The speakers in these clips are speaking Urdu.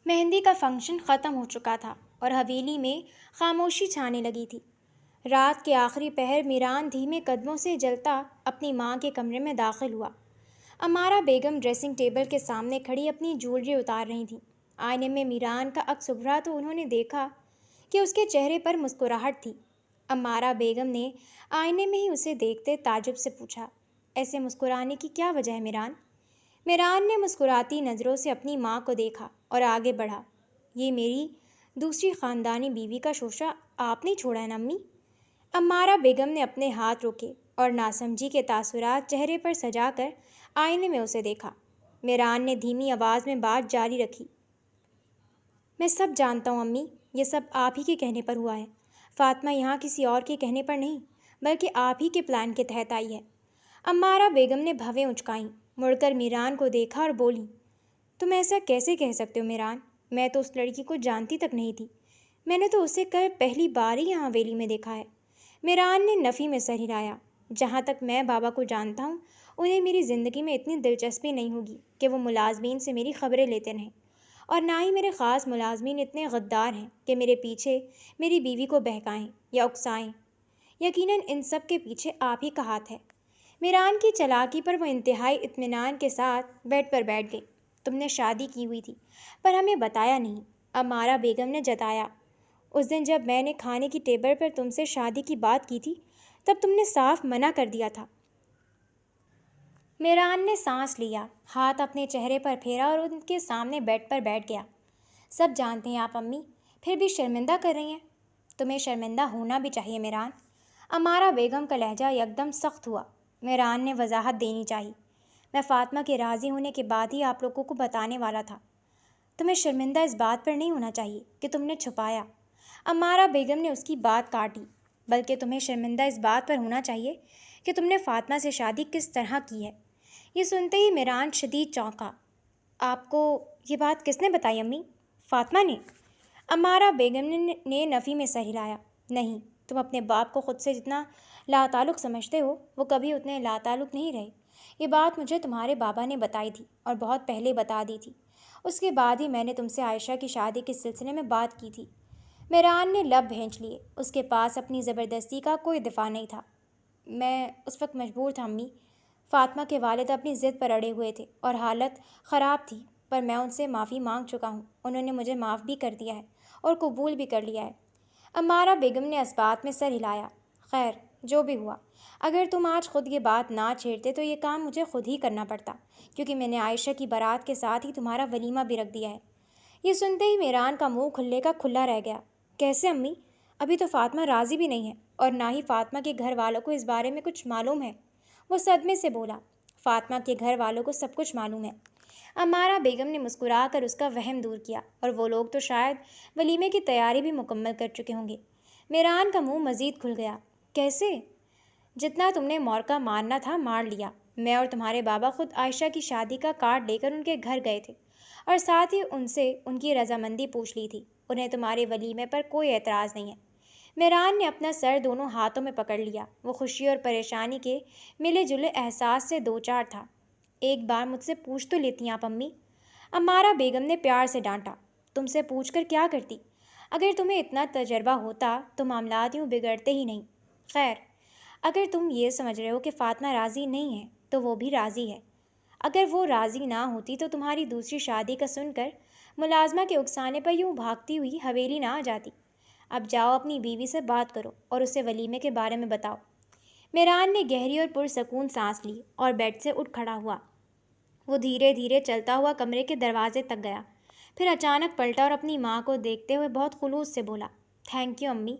مہندی کا فنکشن ختم ہو چکا تھا اور حویلی میں خاموشی چھانے لگی تھی۔ رات کے آخری پہر میران دھیمے قدموں سے جلتا اپنی ماں کے کمرے میں داخل ہوا۔ امارا بیگم ڈریسنگ ٹیبل کے سامنے کھڑی اپنی جولری اتار رہی تھیں۔ آئینے میں میران کا عکس ابھرا تو انہوں نے دیکھا کہ اس کے چہرے پر مسکراہٹ تھی۔ امارا بیگم نے آئینے میں ہی اسے دیکھتے تعجب سے پوچھا، ایسے مسکرانے کی کیا وجہ ہے میران؟ میران نے مسکراتی نظروں سے اپنی ماں کو دیکھا اور آگے بڑھا، یہ میری دوسری خاندانی بیوی کا شوشہ آپ نے چھوڑا ہے نا امی؟ امارا بیگم نے اپنے ہاتھ روکے اور ناسمجھی کے تاثرات چہرے پر سجا کر آئینے میں اسے دیکھا۔ میران نے دھیمی آواز میں بات جاری رکھی، میں سب جانتا ہوں امی، یہ سب آپ ہی کے کہنے پر ہوا ہے۔ فاطمہ یہاں کسی اور کے کہنے پر نہیں بلکہ آپ ہی کے پلان کے تحت آئی ہے۔ امارا بیگم نے بھویں اچکائیں، مڑ کر میران کو دیکھا اور بولی، تم ایسا کیسے کہہ سکتے ہو میران؟ میں تو اس لڑکی کو جانتی تک نہیں تھی، میں نے تو اسے کل پہلی بار ہی یہاں حویلی میں دیکھا ہے۔ میران نے نفی میں سر ہلایا، جہاں تک میں بابا کو جانتا ہوں انہیں میری زندگی میں اتنی دلچسپی نہیں ہوگی کہ وہ ملازمین سے میری خبریں لیتے رہیں، اور نہ ہی میرے خاص ملازمین اتنے غدار ہیں کہ میرے پیچھے میری بیوی کو بہکائیں یا اکسائیں۔ یقیناً ان سب کے پیچھے آپ ہی کا ہاتھ ہے۔ میران کی چالاکی پر وہ انتہائی اطمینان کے ساتھ بیڈ پر بیٹھ گئی۔ تم نے شادی کی ہوئی تھی پر ہمیں بتایا نہیں، امارا بیگم نے جتایا۔ اس دن جب میں نے کھانے کی ٹیبل پر تم سے شادی کی بات کی تھی تب تم نے صاف منع کر دیا تھا۔ میران نے سانس لیا، ہاتھ اپنے چہرے پر پھیرا اور ان کے سامنے بیڈ پر بیٹھ گیا۔ سب جانتے ہیں آپ امی، پھر بھی شرمندہ کر رہی ہیں۔ تمہیں شرمندہ ہونا بھی چاہیے میران۔ امارا بیگم کا لہجہ یکدم سخت ہوا۔ میران نے وضاحت دینی چاہی، میں فاطمہ کے راضی ہونے کے بعد ہی آپ لوگوں کو بتانے والا تھا۔ تمہیں شرمندہ اس بات پر نہیں ہونا چاہیے کہ تم نے چھپایا۔ امارا بیگم نے اس کی بات کاٹی، بلکہ تمہیں شرمندہ اس بات پر ہونا چاہیے کہ تم نے فاطمہ سے شادی کس طرح کی ہے۔ یہ سنتے ہی میران شدید چونکا۔ آپ کو یہ بات کس نے بتائی امی؟ فاطمہ نے؟ امارا بیگم نے نفی میں سر ہلایا، نہیں، تم اپنے باپ کو خود سے جتنا لاتعلق سمجھتے ہو وہ کبھی اتنے لاتعلق نہیں رہے۔ یہ بات مجھے تمہارے بابا نے بتائی تھی اور بہت پہلے بتا دی تھی، اس کے بعد ہی میں نے تم سے عائشہ کی شادی کے سلسلے میں بات کی تھی۔ میران نے لب بھینچ لیے، اس کے پاس اپنی زبردستی کا کوئی دفاع نہیں تھا۔ میں اس وقت مجبور تھا امی، فاطمہ کے والد اپنی ضد پر اڑے ہوئے تھے اور حالت خراب تھی، پر میں ان سے معافی مانگ چکا ہوں، انہوں نے مجھے معاف بھی کر دیا ہے اور قبول بھی کر لیا ہے۔ امارا بیگم نے اس بات میں سر ہلایا، خیر جو بھی ہوا، اگر تم آج خود یہ بات نہ چھیڑتے تو یہ کام مجھے خود ہی کرنا پڑتا، کیونکہ میں نے عائشہ کی بارات کے ساتھ ہی تمہارا ولیمہ بھی رکھ دیا ہے۔ یہ سنتے ہی میران کا منہ کھلے کا کھلا رہ گیا۔ کیسے امی؟ ابھی تو فاطمہ راضی بھی نہیں ہے اور نہ ہی فاطمہ کے گھر والوں کو اس بارے میں کچھ معلوم ہے۔ وہ صدمے سے بولا، فاطمہ کے گھر والوں کو سب کچھ معلوم ہے۔ امارا بیگم نے مسکرا کر اس کا وہم دور کیا، اور وہ لوگ تو شاید ولیمے کی تیاری بھی مکمل کر چکے ہوں گے۔ میران کا منہ مزید کھل گیا، کیسے؟ جتنا تم نے مورکا مارنا تھا مار لیا۔ میں اور تمہارے بابا خود عائشہ کی شادی کا کارڈ لے کر ان کے گھر گئے تھے اور ساتھ ہی ان سے ان کی رضامندی پوچھ لی تھی، انہیں تمہارے ولیمے پر کوئی اعتراض نہیں ہے۔ میران نے اپنا سر دونوں ہاتھوں میں پکڑ لیا، وہ خوشی اور پریشانی کے ملے جلے احساس سے دوچار تھا۔ ایک بار مجھ سے پوچھ تو لیتی آپ امی؟ امارا بیگم نے پیار سے ڈانٹا، تم سے پوچھ کر کیا کرتی؟ اگر تمہیں اتنا تجربہ ہوتا تو معاملات یوں بگڑتے ہی نہیں۔ خیر، اگر تم یہ سمجھ رہے ہو کہ فاطمہ راضی نہیں ہے تو وہ بھی راضی ہے۔ اگر وہ راضی نہ ہوتی تو تمہاری دوسری شادی کا سن کر ملازمہ کے اکسانے پر یوں بھاگتی ہوئی حویلی نہ آ جاتی۔ اب جاؤ اپنی بیوی سے بات کرو اور اسے ولیمے کے بارے میں بتاؤ۔ میران نے گہری اور پرسکون سانس لی اور بیڈ سے اٹھ کھڑا ہوا۔ وہ دھیرے دھیرے چلتا ہوا کمرے کے دروازے تک گیا، پھر اچانک پلٹا اور اپنی ماں کو دیکھتے ہوئے بہت خلوص سے بولا، تھینک یو امی۔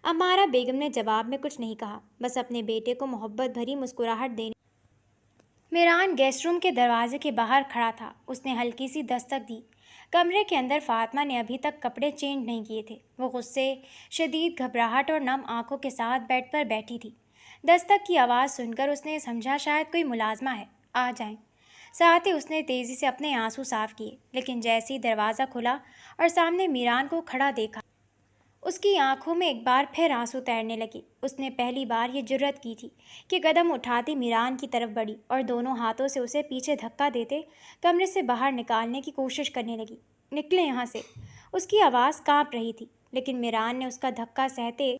امارا بیگم نے جواب میں کچھ نہیں کہا، بس اپنے بیٹے کو محبت بھری مسکراہٹ دینے۔ میران گیسٹ روم کے دروازے کے باہر کھڑا تھا، اس نے ہلکی سی دستک دی۔ کمرے کے اندر فاطمہ نے ابھی تک کپڑے چینج نہیں کیے تھے، وہ غصے، شدید گھبراہٹ اور نم آنکھوں کے ساتھ بیڈ پر بیٹھی تھی۔ دستک کی آواز سن کر اس نے سمجھا شاید کوئی ملازمہ ہے، آ جائیں۔ ساتھ ہی اس نے تیزی سے اپنے آنسو صاف کیے، لیکن جیسے ہی دروازہ کھلا اور سامنے میران کو کھڑا دیکھا، اس کی آنکھوں میں ایک بار پھر آنسو تیرنے لگے۔ اس نے پہلی بار یہ جرأت کی تھی کہ قدم اٹھاتی میران کی طرف بڑھی اور دونوں ہاتھوں سے اسے پیچھے دھکا دیتے کمرے سے باہر نکالنے کی کوشش کرنے لگی۔ نکلیں یہاں سے۔ اس کی آواز کانپ رہی تھی، لیکن میران نے اس کا دھکا سہتے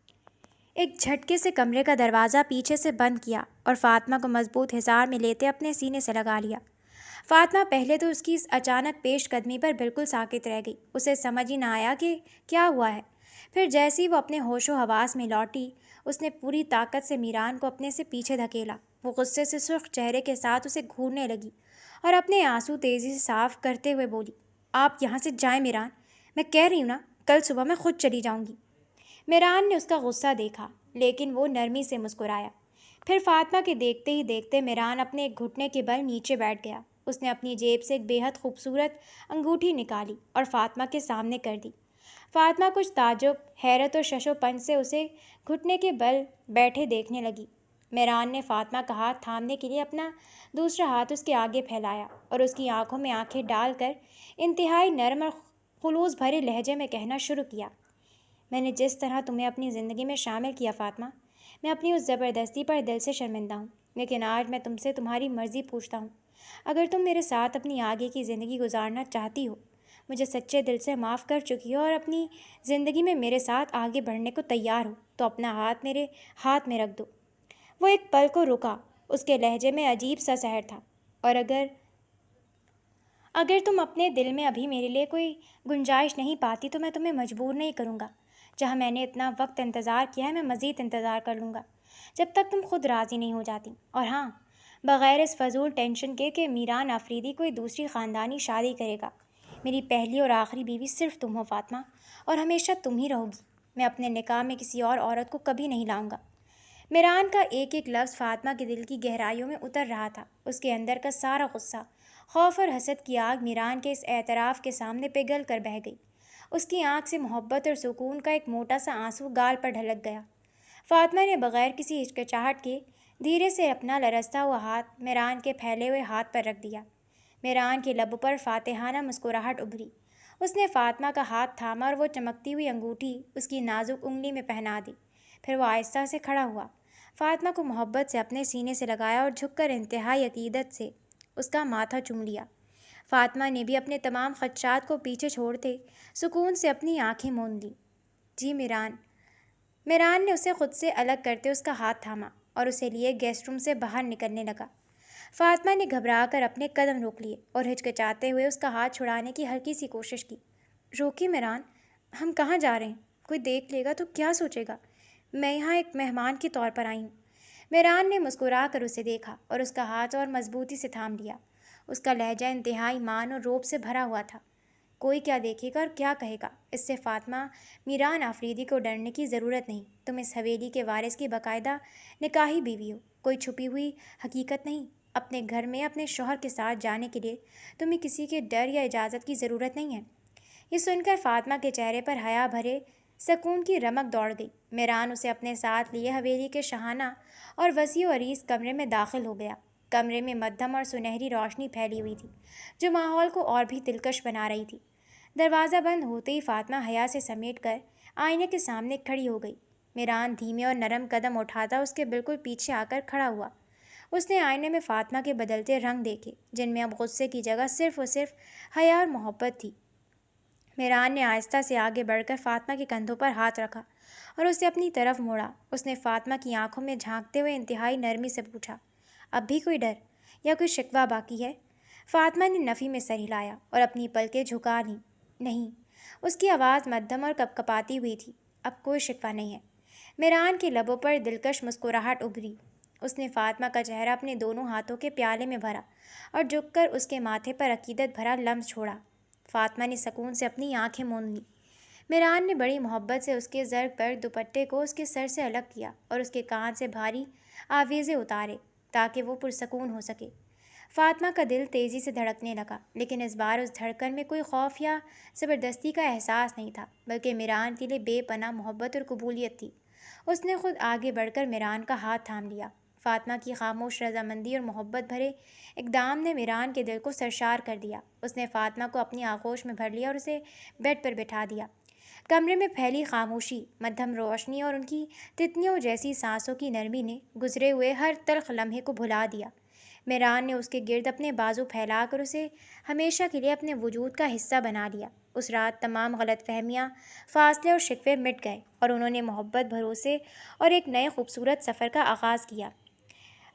ایک جھٹکے سے کمرے کا دروازہ پیچھے سے بند کیا اور فاطمہ کو مضبوط حصار میں لیتے اپنے سینے سے لگا لیا۔ فاطمہ پہلے تو اس کی اس اچانک پیش قدمی پر بالکل ساکت رہ گئی۔ اسے سمجھ ہی نہ آیا کہ کیا ہوا ہے۔ پھر جیسے ہی وہ اپنے ہوش و حواس میں لوٹی، اس نے پوری طاقت سے میران کو اپنے سے پیچھے دھکیلا۔ وہ غصے سے سرخ چہرے کے ساتھ اسے گھورنے لگی اور اپنے آنسو تیزی سے صاف کرتے ہوئے بولی، آپ یہاں سے جائیں میران، میں کہہ رہی ہوں نا، کل صبح میں خود چلی جاؤں گی۔ میران نے اس کا غصہ دیکھا، لیکن وہ نرمی سے مسکرایا۔ پھر فاطمہ کے دیکھتے ہی دیکھتے میران اپنے ایک گھٹنے کے بل نیچے بیٹھ گیا۔ اس نے اپنی جیب سے ایک بے حد خوبصورت انگوٹھی نکالی اور فاطمہ کے سامنے کر دی۔ فاطمہ کچھ تعجب، حیرت اور شش و پنج سے اسے گھٹنے کے بل بیٹھے دیکھنے لگی۔ میران نے فاطمہ کا ہاتھ تھامنے کے لیے اپنا دوسرا ہاتھ اس کے آگے پھیلایا اور اس کی آنکھوں میں آنکھیں ڈال کر انتہائی نرم اور خلوص بھرے لہجے میں کہنا شروع کیا، میں نے جس طرح تمہیں اپنی زندگی میں شامل کیا فاطمہ، میں اپنی اس زبردستی پر دل سے شرمندہ ہوں، لیکن آج میں تم سے تمہاری مرضی پوچھتا ہوں۔ اگر تم میرے ساتھ اپنی آگے کی زندگی گزارنا چاہتی ہو، مجھے سچے دل سے معاف کر چکی ہو اور اپنی زندگی میں میرے ساتھ آگے بڑھنے کو تیار ہو، تو اپنا ہاتھ میرے ہاتھ میں رکھ دو۔ وہ ایک پل کو رکا، اس کے لہجے میں عجیب سا سحر تھا۔ اور اگر تم اپنے دل میں ابھی میرے لیے کوئی گنجائش نہیں پاتی تو میں تمہیں مجبور نہیں کروں گا۔ جہاں میں نے اتنا وقت انتظار کیا ہے، میں مزید انتظار کر لوں گا، جب تک تم خود راضی نہیں ہو جاتی۔ اور ہاں، بغیر اس فضول ٹینشن کے کہ میران آفریدی کوئی دوسری خاندانی شادی کرے گا، میری پہلی اور آخری بیوی صرف تم ہو فاطمہ، اور ہمیشہ تم ہی رہو گی۔ میں اپنے نکاح میں کسی اور عورت کو کبھی نہیں لاؤں گا۔ میران کا ایک ایک لفظ فاطمہ کے دل کی گہرائیوں میں اتر رہا تھا۔ اس کے اندر کا سارا غصہ، خوف اور حسد کی آگ میران کے اس اعتراف کے سامنے پگھل کر بہہ گئی۔ اس کی آنکھ سے محبت اور سکون کا ایک موٹا سا آنسو گال پر ڈھلک گیا۔ فاطمہ نے بغیر کسی ہچکچاہٹ کے دھیرے سے اپنا لرزتا ہوا ہاتھ میران کے پھیلے ہوئے ہاتھ پر رکھ دیا۔ میران کے لبوں پر فاتحانہ مسکراہٹ ابھری۔ اس نے فاطمہ کا ہاتھ تھاما اور وہ چمکتی ہوئی انگوٹھی اس کی نازک انگلی میں پہنا دی۔ پھر وہ آہستہ سے کھڑا ہوا، فاطمہ کو محبت سے اپنے سینے سے لگایا اور جھک کر انتہائی عقیدت سے اس کا ماتھا چوم لیا۔ فاطمہ نے بھی اپنے تمام خدشات کو پیچھے چھوڑتے سکون سے اپنی آنکھیں موند لیں۔ جی میران نے اسے خود سے الگ کرتے اس کا ہاتھ تھاما اور اسے لیے گیسٹ روم سے باہر نکلنے لگا۔ فاطمہ نے گھبرا کر اپنے قدم روک لیے اور ہچکچاتے ہوئے اس کا ہاتھ چھڑانے کی ہلکی سی کوشش کی۔ روکی میران، ہم کہاں جا رہے ہیں؟ کوئی دیکھ لے گا تو کیا سوچے گا؟ میں یہاں ایک مہمان کے طور پر آئی ہوں۔ میران نے مسکرا کر اسے دیکھا اور اس کا ہاتھ اور مضبوطی سے تھام لیا۔ اس کا لہجہ انتہائی مان اور روب سے بھرا ہوا تھا۔ کوئی کیا دیکھے گا اور کیا کہے گا، اس سے فاطمہ میران آفریدی کو ڈرنے کی ضرورت نہیں۔ تم اس حویلی کے وارث کی باقاعدہ نکاحی بیوی ہو، کوئی چھپی ہوئی حقیقت نہیں۔ اپنے گھر میں اپنے شوہر کے ساتھ جانے کے لیے تمہیں کسی کے ڈر یا اجازت کی ضرورت نہیں ہے۔ یہ سن کر فاطمہ کے چہرے پر حیا بھرے سکون کی رمق دوڑ گئی۔ میران اسے اپنے ساتھ لیے حویلی کے شاہانہ اور وسیع و عریض کمرے میں داخل ہو گیا۔ کمرے میں مدھم اور سنہری روشنی پھیلی ہوئی تھی، جو ماحول کو اور بھی دلکش بنا رہی تھی۔ دروازہ بند ہوتے ہی فاطمہ حیا سے سمیٹ کر آئینے کے سامنے کھڑی ہو گئی۔ میران دھیمے اور نرم قدم اٹھاتا اس کے بالکل پیچھے آ کر کھڑا ہوا۔ اس نے آئینے میں فاطمہ کے بدلتے رنگ دیکھے، جن میں اب غصے کی جگہ صرف اور صرف حیا اور محبت تھی۔ میران نے آہستہ سے آگے بڑھ کر فاطمہ کے کندھوں پر ہاتھ رکھا اور اسے اپنی طرف موڑا۔ اس نے فاطمہ کی آنکھوں میں جھانکتے ہوئے انتہائی نرمی سے پوچھا، اب بھی کوئی ڈر یا کوئی شکوہ باقی ہے؟ فاطمہ نے نفی میں سر ہلایا اور اپنی پلکیں جھکا لیں۔ نہیں، اس کی آواز مدھم اور کپکپاتی ہوئی تھی، اب کوئی شکوہ نہیں ہے۔ میران کے لبوں پر دلکش مسکراہٹ ابھری۔ اس نے فاطمہ کا چہرہ اپنے دونوں ہاتھوں کے پیالے میں بھرا اور جھک کر اس کے ماتھے پر عقیدت بھرا لمس چھوڑا۔ فاطمہ نے سکون سے اپنی آنکھیں موند لیں۔ میران نے بڑی محبت سے اس کے زرق پر دوپٹے کو اس کے سر سے الگ کیا اور اس کے کان سے بھاری آویزے اتارے تاکہ وہ پرسکون ہو سکے۔ فاطمہ کا دل تیزی سے دھڑکنے لگا، لیکن اس بار اس دھڑکن میں کوئی خوف یا زبردستی کا احساس نہیں تھا، بلکہ میران کے لیے بے پناہ محبت اور قبولیت تھی۔ اس نے خود آگے بڑھ کر میران کا ہاتھ تھام لیا۔ فاطمہ کی خاموش رضامندی اور محبت بھرے اقدام نے میران کے دل کو سرشار کر دیا۔ اس نے فاطمہ کو اپنی آغوش میں بھر لیا اور اسے بیڈ پر بٹھا دیا۔ کمرے میں پھیلی خاموشی، مدھم روشنی اور ان کی تتنیوں جیسی سانسوں کی نرمی نے گزرے ہوئے ہر تلخ لمحے کو بھلا دیا۔ میران نے اس کے گرد اپنے بازو پھیلا کر اسے ہمیشہ کے لیے اپنے وجود کا حصہ بنا لیا۔ اس رات تمام غلط فہمیاں، فاصلے اور شکوے مٹ گئے اور انہوں نے محبت، بھروسے اور ایک نئے خوبصورت سفر کا آغاز کیا۔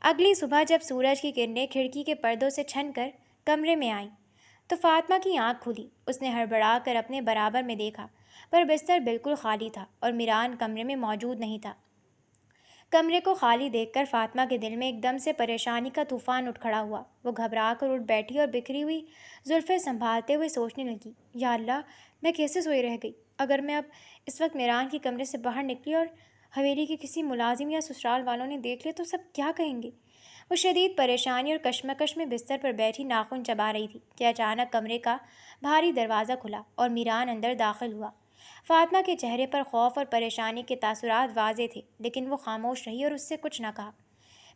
اگلی صبح جب سورج کی کرنیں کھڑکی کے پردوں سے چھن کر کمرے میں آئیں تو فاطمہ کی آنکھ کھلی۔ اس نے ہڑبڑا کر اپنے برابر میں دیکھا، پر بستر بالکل خالی تھا اور میران کمرے میں موجود نہیں تھا۔ کمرے کو خالی دیکھ کر فاطمہ کے دل میں ایک دم سے پریشانی کا طوفان اٹھ کھڑا ہوا۔ وہ گھبرا کر اٹھ بیٹھی اور بکھری ہوئی زلفیں سنبھالتے ہوئے سوچنے لگی، یا اللہ، میں کیسے سوئی رہ گئی؟ اگر میں اب اس وقت میران کی کمرے سے باہر نکلی اور حویلی کے کسی ملازم یا سسرال والوں نے دیکھ لیا تو سب کیا کہیں گے؟ وہ شدید پریشانی اور کشمکش میں بستر پر بیٹھی ناخن چبا رہی تھی کہ اچانک کمرے کا بھاری دروازہ کھلا اور میران اندر داخل ہوا۔ فاطمہ کے چہرے پر خوف اور پریشانی کے تاثرات واضح تھے، لیکن وہ خاموش رہی اور اس سے کچھ نہ کہا۔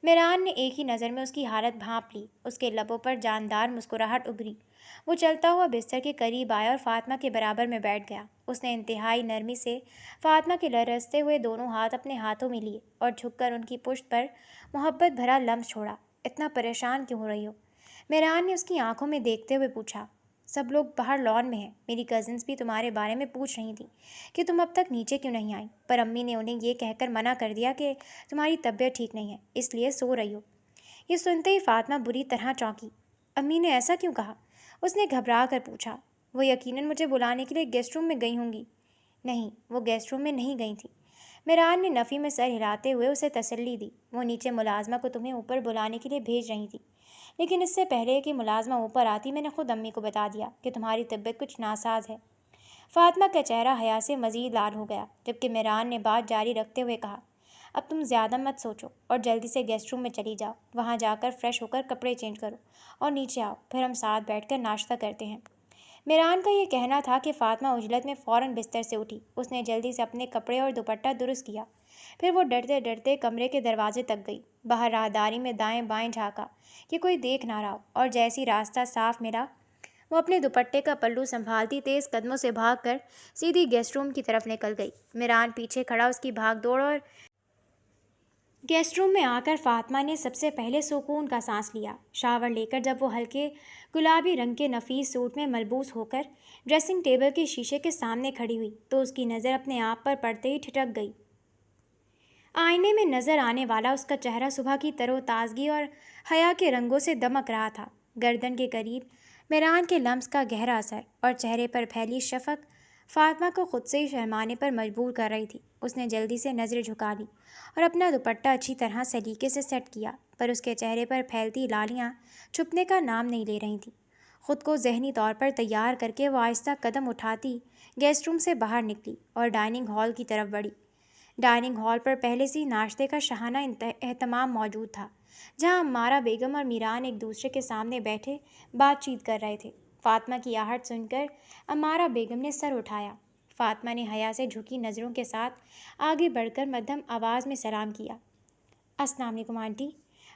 میران نے ایک ہی نظر میں اس کی حالت بھانپ لی۔ اس کے لبوں پر جاندار مسکراہٹ ابھری۔ وہ چلتا ہوا بستر کے قریب آیا اور فاطمہ کے برابر میں بیٹھ گیا۔ اس نے انتہائی نرمی سے فاطمہ کے لرزتے ہوئے دونوں ہاتھ اپنے ہاتھوں میں لیے اور جھک کر ان کی پشت پر محبت بھرا لمس چھوڑا۔ اتنا پریشان کیوں ہو رہی ہو؟ میران نے اس کی آنکھوں میں دیکھتے ہوئے پوچھا۔ سب لوگ باہر لان میں ہیں، میری کزنس بھی تمہارے بارے میں پوچھ رہی تھیں کہ تم اب تک نیچے کیوں نہیں آئی، پر امی نے انہیں یہ کہہ کر منع کر دیا کہ تمہاری طبیعت ٹھیک نہیں ہے، اس لیے سو رہی ہو۔ یہ سنتے ہی فاطمہ بری طرح چونکی۔ امی نے ایسا کیوں کہا؟ اس نے گھبرا کر پوچھا۔ وہ یقیناً مجھے بلانے کے لیے گیسٹ روم میں گئی ہوں گی۔ نہیں، وہ گیسٹ روم میں نہیں گئی تھیں۔ میران نے نفی میں سر ہلاتے ہوئے اسے تسلی دی۔ وہ نیچے ملازمہ کو تمہیں اوپر بلانے کے لیے بھیج رہی تھی، لیکن اس سے پہلے کہ ملازمہ اوپر آتی میں نے خود امی کو بتا دیا کہ تمہاری طبیعت کچھ ناساز ہے۔ فاطمہ کا چہرہ حیا سے مزید لال ہو گیا، جبکہ میران نے بات جاری رکھتے ہوئے کہا، اب تم زیادہ مت سوچو اور جلدی سے گیسٹ روم میں چلی جاؤ، وہاں جا کر فریش ہو کر کپڑے چینج کرو اور نیچے آؤ، پھر ہم ساتھ بیٹھ کر ناشتہ کرتے ہیں۔ میران کا یہ کہنا تھا کہ فاطمہ عجلت میں فوراً بستر سے اٹھی۔ اس نے جلدی سے اپنے کپڑے اور دوپٹہ درست کیا، پھر وہ ڈرتے ڈرتے کمرے کے دروازے تک گئی۔ باہر راہداری میں دائیں بائیں جھانکا کہ کوئی دیکھ نہ رہا ہو، اور جیسی راستہ صاف ملا وہ اپنے دوپٹے کا پلو سنبھالتی تیز قدموں سے بھاگ کر سیدھی گیسٹ روم کی طرف نکل گئی۔ میران پیچھے کھڑا اس کی بھاگ دوڑ اور گیسٹ روم میں آ کر فاطمہ نے سب سے پہلے سکون کا سانس لیا۔ شاور لے کر جب وہ ہلکے گلابی رنگ کے نفیس سوٹ میں ملبوس ہو کر ڈریسنگ ٹیبل کے شیشے کے سامنے کھڑی ہوئی تو اس کی نظر اپنے آپ پر پڑتے ہی ٹھٹک گئی۔ آئینے میں نظر آنے والا اس کا چہرہ صبح کی تر و تازگی اور حیا کے رنگوں سے دمک رہا تھا۔ گردن کے قریب میران کے لمس کا گہرا اثر اور چہرے پر پھیلی شفق فاطمہ کو خود سے ہی شرمانے پر مجبور کر رہی تھی۔ اس نے جلدی سے نظریں جھکا لی اور اپنا دوپٹہ اچھی طرح سلیقے سے سیٹ کیا، پر اس کے چہرے پر پھیلتی لالیاں چھپنے کا نام نہیں لے رہی تھیں۔ خود کو ذہنی طور پر تیار کر کے وہ آہستہ قدم اٹھاتی گیسٹ روم سے باہر نکلی اور ڈائننگ ہال کی طرف بڑھی۔ ڈائننگ ہال پر پہلے سے ہی ناشتے کا شاہانہ اہتمام موجود تھا، جہاں عمارہ بیگم اور میران ایک دوسرے کے سامنے بیٹھے بات چیت کر رہے تھے۔ فاطمہ کی آہٹ سن کر عمارہ بیگم نے سر اٹھایا۔ فاطمہ نے حیا سے جھکی نظروں کے ساتھ آگے بڑھ کر مدھم آواز میں سلام کیا۔ السلام علیکم آنٹی۔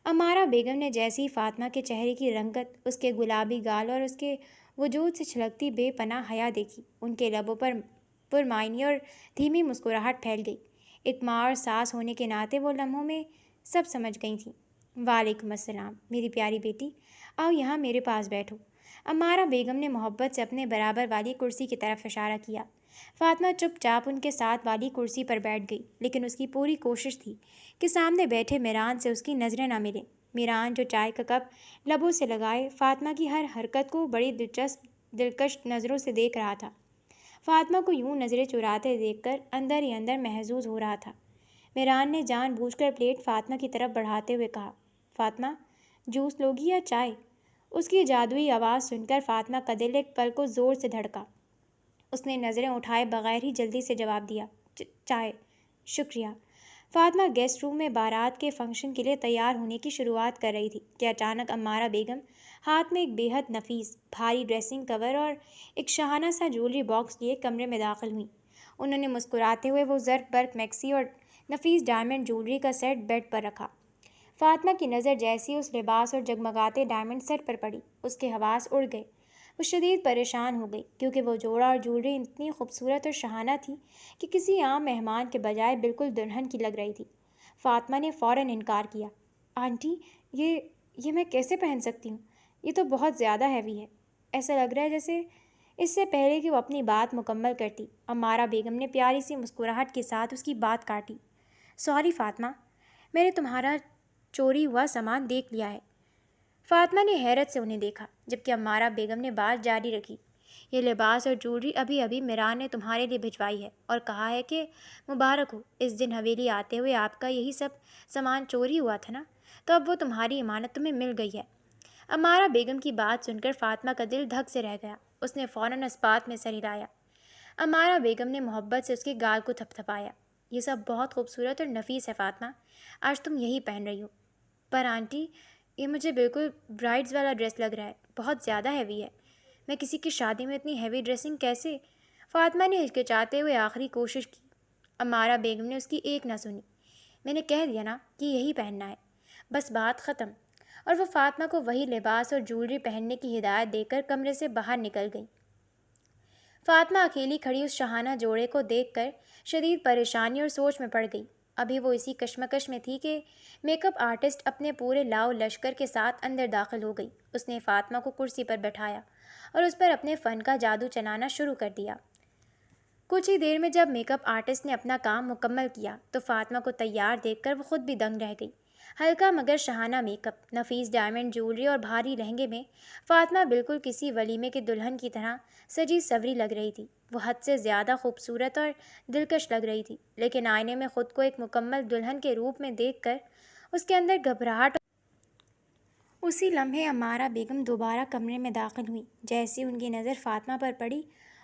عمارہ بیگم نے جیسی فاطمہ کے چہرے کی رنگت، اس کے گلابی گال اور اس کے وجود سے چھلکتی بے پناہ حیا دیکھی، ان کے لبوں پر پرمعنی اور دھیمی مسکراہٹ پھیل گئی۔ ایک ماں اور ساس ہونے کے ناطے وہ لمحوں میں سب سمجھ گئی تھیں۔ وعلیکم السلام میری پیاری بیٹی، آؤ یہاں میرے پاس بیٹھو۔ عمارہ بیگم نے محبت سے اپنے برابر والی کرسی کی طرف اشارہ کیا۔ فاطمہ چپ چاپ ان کے ساتھ والی کرسی پر بیٹھ گئی، لیکن اس کی پوری کوشش تھی کہ سامنے بیٹھے میران سے اس کی نظریں نہ ملیں۔ میران جو چائے کا کپ لبوں سے لگائے فاطمہ کی ہر حرکت کو بڑی دلکش نظروں سے دیکھ رہا تھا۔ فاطمہ کو یوں نظریں چراتے دیکھ کر اندر ہی اندر محظوظ ہو رہا تھا۔ میران نے جان بوجھ کر پلیٹ فاطمہ کی طرف بڑھاتے ہوئے کہا، فاطمہ جوس لوگی یا چائے؟ اس کی جادوئی آواز سن کر فاطمہ کا دل ایک پل کو زور سے دھڑکا۔ اس نے نظریں اٹھائے بغیر ہی جلدی سے جواب دیا، چائے، شکریہ۔ فاطمہ گیسٹ روم میں بارات کے فنکشن کے لیے تیار ہونے کی شروعات کر رہی تھی کہ اچانک عمارہ بیگم ہاتھ میں ایک بے حد نفیس بھاری ڈریسنگ کور اور ایک شاہانہ سا جویلری باکس لیے کمرے میں داخل ہوئیں۔ انہوں نے مسکراتے ہوئے وہ زرق برق میکسی اور نفیس ڈائمنڈ جویلری کا سیٹ بیڈ پر رکھا۔ فاطمہ کی نظر جیسی اس لباس اور جگمگاتے ڈائمنڈ سیٹ پر پڑی، اس کے حواس اڑ گئے۔ وہ شدید پریشان ہو گئی، کیونکہ وہ جوڑا اور جویلری اتنی خوبصورت اور شاہانہ تھی کہ کسی عام مہمان کے بجائے بالکل دلہن کی لگ رہی تھی۔ فاطمہ نے فوراً انکار کیا، آنٹی یہ میں کیسے پہن سکتی ہوں؟ یہ تو بہت زیادہ ہیوی ہے۔ ایسا لگ رہا ہے جیسے اس سے پہلے کہ وہ اپنی بات مکمل کرتی، امارہ بیگم نے پیاری سی مسکراہٹ کے ساتھ اس کی بات کاٹی۔ سوری فاطمہ، میں نے تمہارا چوری ہوا سامان دیکھ لیا ہے۔ فاطمہ نے حیرت سے انہیں دیکھا، جبکہ امارہ بیگم نے بات جاری رکھی۔ یہ لباس اور جولری ابھی ابھی میران نے تمہارے لیے بھجوائی ہے اور کہا ہے کہ مبارک ہو، اس دن حویلی آتے ہوئے آپ کا یہی سب سامان چوری ہوا تھا نا، تو اب وہ تمہاری امانت تمہیں مل گئی ہے۔ امارہ بیگم کی بات سن کر فاطمہ کا دل دھک سے رہ گیا۔ اس نے فوراً اس بات میں سر ہلایا۔ امارہ بیگم نے محبت سے اس کے گال کو تھپ تھپایا۔ یہ سب بہت خوبصورت اور نفیس ہے فاطمہ، آج تم یہی پہن رہی ہو۔ پر آنٹی، یہ مجھے بالکل برائڈز والا ڈریس لگ رہا ہے، بہت زیادہ ہیوی ہے۔ میں کسی کی شادی میں اتنی ہیوی ڈریسنگ کیسے؟ فاطمہ نے ہچکچاتے ہوئے آخری کوشش کی۔ امارہ بیگم نے اس کی ایک نہ سنی۔ میں نے کہہ دیا نا کہ یہی پہننا ہے، بس بات ختم۔ اور وہ فاطمہ کو وہی لباس اور جولری پہننے کی ہدایت دے کر کمرے سے باہر نکل گئی۔ فاطمہ اکیلی کھڑی اس شاہانہ جوڑے کو دیکھ کر شدید پریشانی اور سوچ میں پڑ گئی۔ ابھی وہ اسی کشمکش میں تھی کہ میک اپ آرٹسٹ اپنے پورے لاؤ لشکر کے ساتھ اندر داخل ہو گئی۔ اس نے فاطمہ کو کرسی پر بٹھایا اور اس پر اپنے فن کا جادو چلانا شروع کر دیا۔ کچھ ہی دیر میں جب میک اپ آرٹسٹ نے اپنا کام مکمل کیا تو فاطمہ کو تیار دیکھ کر وہ خود بھی دنگ رہ گئی۔ ہلکا مگر شاہانہ میک اپ، نفیس ڈائمنڈ جولری اور بھاری لہنگے میں فاطمہ بالکل کسی ولیمے کے دلہن کی طرح سجی سوری لگ رہی تھی۔ وہ حد سے زیادہ خوبصورت اور دلکش لگ رہی تھی، لیکن آئینے میں خود کو ایک مکمل دلہن کے روپ میں دیکھ کر اس کے اندر گھبراہٹ۔ اسی لمحے امارہ بیگم دوبارہ کمرے میں داخل ہوئی۔ جیسی ان کی نظر فاطمہ پر پڑی،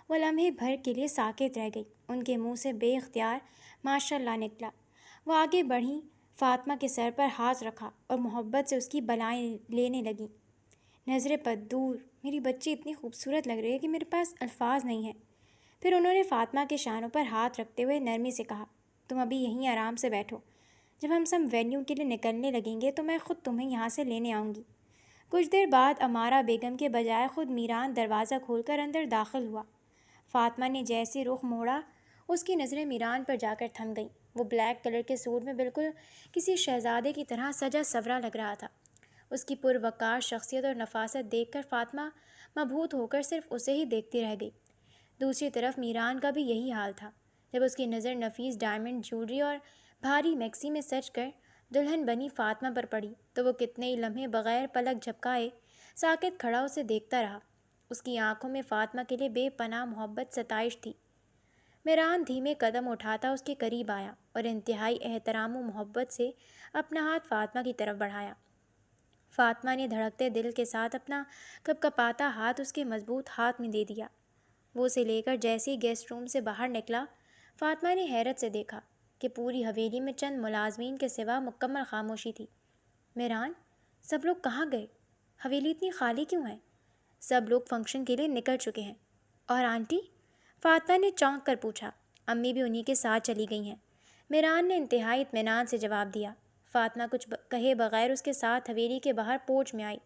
وہ لمحے بھر کے لیے ساکت رہ گئی۔ ان کے منہ سے بے اختیار ماشاء اللہ نکلا۔ وہ آگے بڑھیں، فاطمہ کے سر پر ہاتھ رکھا اور محبت سے اس کی بالائیں لینے لگیں۔ نظریں دور، میری بچی اتنی خوبصورت لگ رہی ہے کہ میرے پاس الفاظ نہیں ہیں۔ پھر انہوں نے فاطمہ کے شانوں پر ہاتھ رکھتے ہوئے نرمی سے کہا، تم ابھی یہیں آرام سے بیٹھو، جب ہم سب وینیو کے لیے نکلنے لگیں گے تو میں خود تمہیں یہاں سے لینے آؤں گی۔ کچھ دیر بعد امارہ بیگم کے بجائے خود میران دروازہ کھول کر اندر داخل ہوا۔ فاطمہ نے جیسے رخ موڑا، اس کی نظریں میران پر جا کر تھم گئیں۔ وہ بلیک کلر کے سوٹ میں بالکل کسی شہزادے کی طرح سجا سورا لگ رہا تھا۔ اس کی پروقار شخصیت اور نفاست دیکھ کر فاطمہ مبہوت ہو کر صرف اسے ہی دیکھتی رہ گئی۔ دوسری طرف میران کا بھی یہی حال تھا۔ جب اس کی نظر نفیس ڈائمنڈ جولری اور بھاری میکسی میں سج کر دلہن بنی فاطمہ پر پڑی تو وہ کتنے ہی لمحے بغیر پلک جھپکائے ساکت کھڑا اسے دیکھتا رہا۔ اس کی آنکھوں میں فاطمہ کے لیے بے پناہ محبت ستائش تھی۔ میران دھیمے قدم اٹھاتا اس کے قریب آیا اور انتہائی احترام و محبت سے اپنا ہاتھ فاطمہ کی طرف بڑھایا۔ فاطمہ نے دھڑکتے دل کے ساتھ اپنا کپکپاتا ہاتھ اس کے مضبوط ہاتھ میں دے دیا۔ وہ اسے لے کر جیسے ہی گیسٹ روم سے باہر نکلا، فاطمہ نے حیرت سے دیکھا کہ پوری حویلی میں چند ملازمین کے سوا مکمل خاموشی تھی۔ میران، سب لوگ کہاں گئے؟ حویلی اتنی خالی کیوں ہے؟ سب لوگ فنکشن کے لیے نکل چکے ہیں۔ اور آنٹی؟ فاطمہ نے چونک کر پوچھا۔ امی بھی انہی کے ساتھ چلی گئی ہیں، میران نے انتہائی اطمینان سے جواب دیا۔ فاطمہ کچھ کہے بغیر اس کے ساتھ حویلی کے باہر پورچ میں آئی،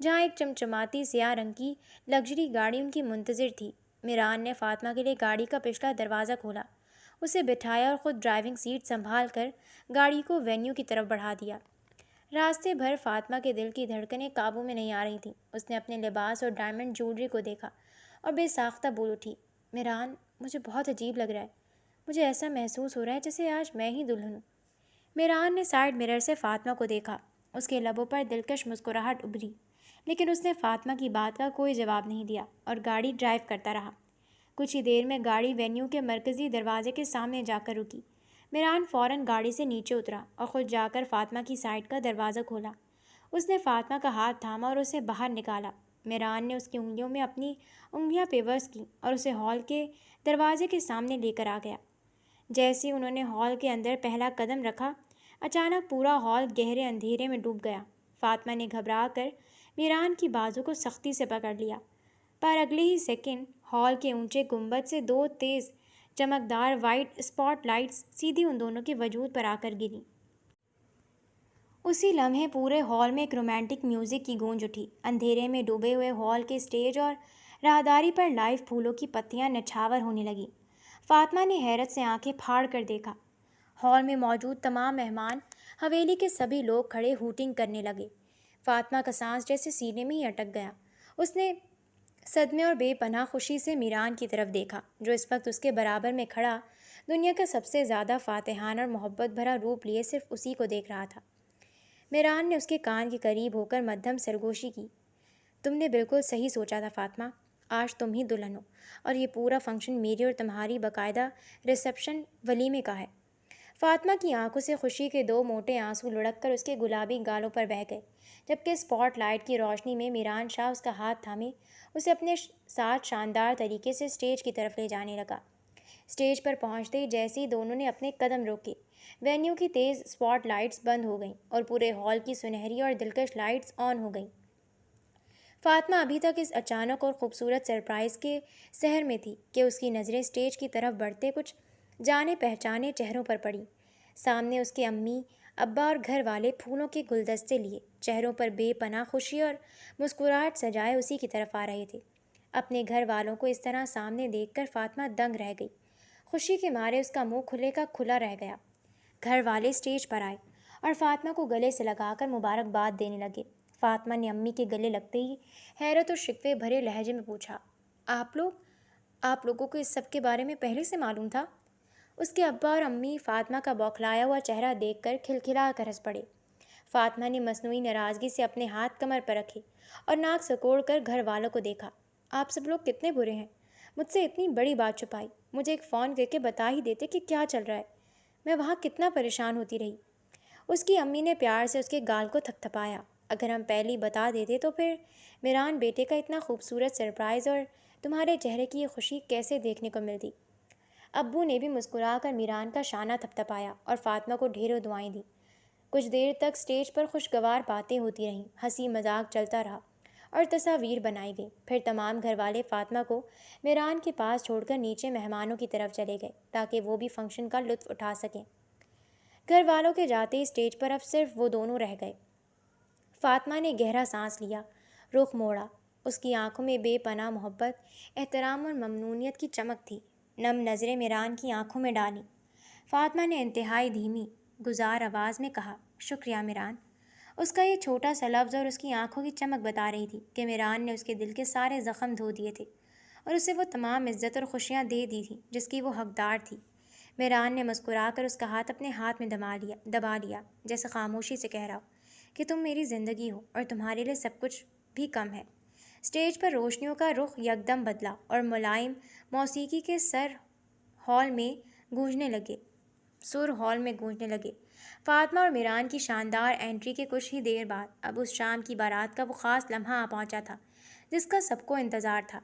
جہاں ایک چمچماتی سیاہ رنگ کی لگژری گاڑی ان کی منتظر تھی۔ میران نے فاطمہ کے لیے گاڑی کا پچھلا دروازہ کھولا، اسے بٹھایا اور خود ڈرائیونگ سیٹ سنبھال کر گاڑی کو وینیو کی طرف بڑھا دیا۔ راستے بھر فاطمہ کے دل کی دھڑکنیں قابو میں نہیں آ رہی تھیں۔ اس نے اپنے لباس اور ڈائمنڈ جولری کو دیکھا اور بے ساختہ بول اٹھی، میران، مجھے بہت عجیب لگ رہا ہے، مجھے ایسا محسوس ہو رہا ہے جیسے آج میں ہی دلہن ہوں۔ میران نے سائڈ مرر سے فاطمہ کو دیکھا، اس کے لبوں پر دلکش مسکراہٹ ابھری، لیکن اس نے فاطمہ کی بات کا کوئی جواب نہیں دیا اور گاڑی ڈرائیو کرتا رہا۔ کچھ ہی دیر میں گاڑی وینیو کے مرکزی دروازے کے سامنے جا کر رکی۔ میران فوراً گاڑی سے نیچے اترا اور خود جا کر فاطمہ کی سائڈ کا دروازہ کھولا۔ اس نے فاطمہ کا ہاتھ تھاما اور اسے باہر نکالا۔ میران نے اس کی انگلیوں میں اپنی انگلیاں پیوست کیں اور اسے ہال کے دروازے کے سامنے لے کر آ گیا۔ جیسے ہی انہوں نے ہال کے اندر پہلا قدم رکھا، اچانک پورا ہال گہرے اندھیرے میں ڈوب گیا۔ فاطمہ نے گھبرا کر میران کی بازو کو سختی سے پکڑ لیا، پر اگلے ہی سیکنڈ ہال کے اونچے گنبد سے دو تیز چمکدار وائٹ اسپاٹ لائٹس سیدھی ان دونوں کے وجود پر آ کر گریں۔ اسی لمحے پورے ہال میں ایک رومانٹک میوزک کی گونج اٹھی۔ اندھیرے میں ڈوبے ہوئے ہال کے اسٹیج اور راہداری پر لائیو پھولوں کی پتیاں نچھاور ہونے لگیں۔ فاطمہ نے حیرت سے آنکھیں پھاڑ کر دیکھا۔ ہال میں موجود تمام مہمان، حویلی کے سبھی لوگ کھڑے ہوٹنگ کرنے لگے۔ فاطمہ کا سانس جیسے سینے میں ہی اٹک گیا۔ اس نے صدمے اور بے پناہ خوشی سے میران کی طرف دیکھا، جو اس وقت اس کے برابر میں کھڑا دنیا کا سب سے زیادہ فاتحانہ اور محبت بھرا روپ لیے صرف اسی کو دیکھ رہا تھا۔ میران نے اس کے کان کے قریب ہو کر مدھم سرگوشی کی۔ تم نے بالکل صحیح سوچا تھا فاطمہ، آج تم ہی دلہن ہو، اور یہ پورا فنکشن میری اور تمہاری باقاعدہ ریسیپشن ولیمے کا ہے۔ فاطمہ کی آنکھوں سے خوشی کے دو موٹے آنسو لڑک کر اس کے گلابی گالوں پر بہہ گئے، جبکہ اسپاٹ لائٹ کی روشنی میں میران شاہ اس کا ہاتھ تھامے اسے اپنے ساتھ شاندار طریقے سے اسٹیج کی طرف لے جانے لگا۔ اسٹیج پر پہنچتے ہی جیسے ہی دونوں نے اپنے قدم روکے، وینیو کی تیز اسپاٹ لائٹس بند ہو گئیں اور پورے ہال کی سنہری اور دلکش لائٹس آن ہو گئیں۔ فاطمہ ابھی تک اس اچانک اور خوبصورت سرپرائز کے سحر میں تھی کہ اس کی نظریں اسٹیج کی طرف بڑھتے کچھ جانے پہچانے چہروں پر پڑیں۔ سامنے اس کے امی، ابا اور گھر والے پھولوں کے گلدستے لیے، چہروں پر بے پناہ خوشی اور مسکراہٹ سجائے اسی کی طرف آ رہے تھے۔ اپنے گھر والوں کو اس طرح سامنے دیکھ کر فاطمہ دنگ رہ گئی۔ خوشی کے مارے اس کا منہ کھلے کا کھلا رہ گیا۔ گھر والے اسٹیج پر آئے اور فاطمہ کو گلے سے لگا کر مبارکباد دینے لگے۔ فاطمہ نے امی کے گلے لگتے ہی حیرت اور شکوے بھرے لہجے میں پوچھا، آپ لوگوں کو اس سب کے بارے میں پہلے سے معلوم تھا؟ اس کے ابا اور امی فاطمہ کا بوکھلایا ہوا چہرہ دیکھ کر کھلکھلا کر ہنس پڑے۔ فاطمہ نے مصنوعی ناراضگی سے اپنے ہاتھ کمر پر رکھے اور ناک سکوڑ کر گھر والوں کو دیکھا۔ آپ سب لوگ کتنے برے ہیں، مجھ سے اتنی بڑی بات چھپائی، مجھے ایک فون کر کے بتا ہی دیتے کہ کیا چل رہا ہے، میں وہاں کتنا پریشان ہوتی رہی۔ اس کی امی نے پیار سے اس کے گال کو تھپ تھپایا۔ اگر ہم پہلے ہی بتا دیتے تو پھر میران بیٹے کا اتنا خوبصورت سرپرائز اور تمہارے چہرے کی یہ خوشی کیسے دیکھنے کو ملتی۔ ابو نے بھی مسکرا کر میران کا شانہ تھپ تھپایا اور فاطمہ کو ڈھیروں دعائیں دیں۔ کچھ دیر تک اسٹیج پر خوشگوار باتیں ہوتی رہیں، ہنسی مذاق چلتا رہا اور تصاویر بنائی گئی۔ پھر تمام گھر والے فاطمہ کو میران کے پاس چھوڑ کر نیچے مہمانوں کی طرف چلے گئے تاکہ وہ بھی فنکشن کا لطف اٹھا سکیں۔ گھر والوں کے جاتے ہی اسٹیج پر اب صرف وہ دونوں رہ گئے۔ فاطمہ نے گہرا سانس لیا، رخ موڑا۔ اس کی آنکھوں میں بے پناہ محبت، احترام اور ممنونیت کی چمک تھی۔ نم نظریں میران کی آنکھوں میں ڈالیں۔ فاطمہ نے انتہائی دھیمی گزار آواز میں کہا، شکریہ میران۔ اس کا یہ چھوٹا سا لفظ اور اس کی آنکھوں کی چمک بتا رہی تھی کہ میران نے اس کے دل کے سارے زخم دھو دیے تھے اور اسے وہ تمام عزت اور خوشیاں دے دی تھیں جس کی وہ حقدار تھی۔ میران نے مسکرا کر اس کا ہاتھ اپنے ہاتھ میں دبا لیا، جیسے خاموشی سے کہہ رہا ہو کہ تم میری زندگی ہو اور تمہارے لیے سب کچھ بھی کم ہے۔ اسٹیج پر روشنیوں کا رخ یکدم بدلا اور ملائم موسیقی کے سر ہال میں گونجنے لگے۔ فاطمہ اور میران کی شاندار انٹری کے کچھ ہی دیر بعد اب اس شام کی بارات کا وہ خاص لمحہ آ پہنچا تھا جس کا سب کو انتظار تھا۔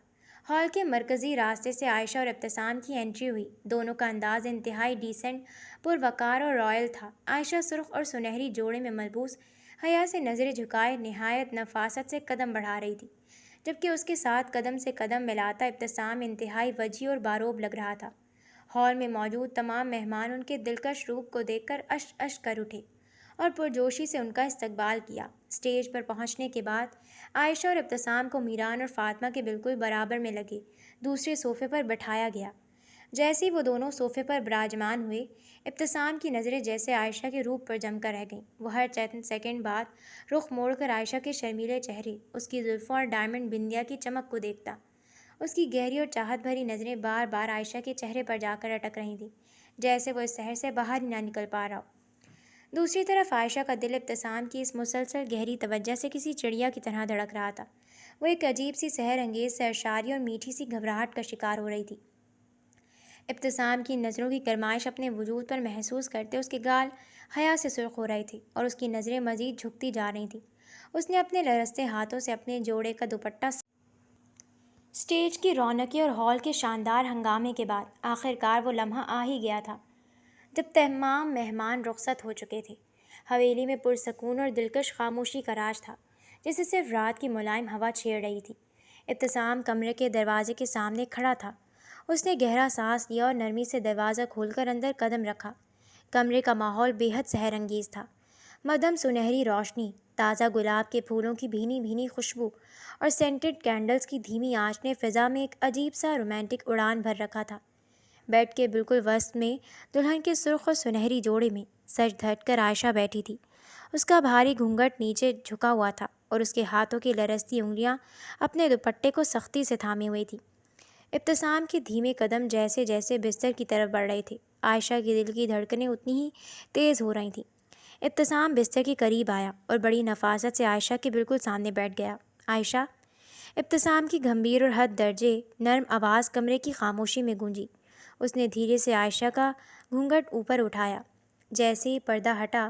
ہال کے مرکزی راستے سے عائشہ اور ابتسام کی انٹری ہوئی۔ دونوں کا انداز انتہائی ڈیسنٹ، پروقار اور رائل تھا۔ عائشہ سرخ اور سنہری جوڑے میں ملبوس، حیا سے نظریں جھکائے نہایت نفاست سے قدم بڑھا رہی تھی، جبکہ اس کے ساتھ قدم سے قدم ملاتا ابتسام انتہائی وجیح اور باروب لگ رہا تھا۔ ہال میں موجود تمام مہمان ان کے دلکش روپ کو دیکھ کر اشک اشک کر اٹھے اور پرجوشی سے ان کا استقبال کیا۔ اسٹیج پر پہنچنے کے بعد عائشہ اور ابتسام کو میران اور فاطمہ کے بالکل برابر میں لگے دوسرے صوفے پر بٹھایا گیا۔ جیسے ہی وہ دونوں صوفے پر براجمان ہوئے، ابتسام کی نظریں جیسے عائشہ کے روپ پر جم کر رہ گئیں۔ وہ ہر چند سیکنڈ بعد رخ موڑ کر عائشہ کے شرمیلے چہرے، اس کی زلفوں اور ڈائمنڈ بندیا کی چمک کو دیکھتا۔ اس کی گہری اور چاہت بھری نظریں بار بار عائشہ کے چہرے پر جا کر اٹک رہی تھیں، جیسے وہ اس شہر سے باہر ہی نہ نکل پا رہا ہو۔ دوسری طرف عائشہ کا دل ابتسام کی اس مسلسل گہری توجہ سے کسی چڑیا کی طرح دھڑک رہا تھا۔ وہ ایک عجیب سی سحر انگیز سرشاری اور میٹھی سی گھبراہٹ کا شکار ہو رہی تھی۔ ابتسام کی نظروں کی گرمائش اپنے وجود پر محسوس کرتے اس کے گال حیا سے سرخ ہو رہے تھے اور اس کی نظریں مزید جھکتی جا رہی تھیں۔ اس نے اپنے لرزتے ہاتھوں سے اپنے جوڑے کا دوپٹہ اسٹیج کی رونقیں اور ہال کے شاندار ہنگامے کے بعد آخرکار وہ لمحہ آ ہی گیا تھا جب تمام مہمان رخصت ہو چکے تھے۔ حویلی میں پرسکون اور دلکش خاموشی کا راج تھا جسے صرف رات کی ملائم ہوا چھیڑ رہی تھی۔ ابتسام کمرے کے دروازے کے سامنے کھڑا تھا۔ اس نے گہرا سانس لیا اور نرمی سے دروازہ کھول کر اندر قدم رکھا۔ کمرے کا ماحول بے حد سحر انگیز تھا۔ مدھم سنہری روشنی، تازہ گلاب کے پھولوں کی بھینی بھینی خوشبو اور سینٹڈ کینڈلز کی دھیمی آنچ نے فضا میں ایک عجیب سا رومانٹک اڑان بھر رکھا تھا۔ بیڈ کے بالکل وسط میں دلہن کے سرخ اور سنہری جوڑے میں سج دھج کر عائشہ بیٹھی تھی۔ اس کا بھاری گھونگھٹ نیچے جھکا ہوا تھا اور اس کے ہاتھوں کی لرزتی انگلیاں اپنے دوپٹے کو سختی سے تھامے ہوئی تھیں۔ ابتسام کے دھیمے قدم جیسے جیسے بستر کی طرف بڑھ رہے تھے، عائشہ کے دل کی دھڑکنیں اتنی ہی تیز ہو رہی تھیں۔ ابتسام بستر کے قریب آیا اور بڑی نفاست سے عائشہ کے بالکل سامنے بیٹھ گیا۔ عائشہ، ابتسام کی گمبھیر اور حد درجے نرم آواز کمرے کی خاموشی میں گونجی۔ اس نے دھیرے سے عائشہ کا گھونگھٹ اوپر اٹھایا۔ جیسے ہی پردہ ہٹا،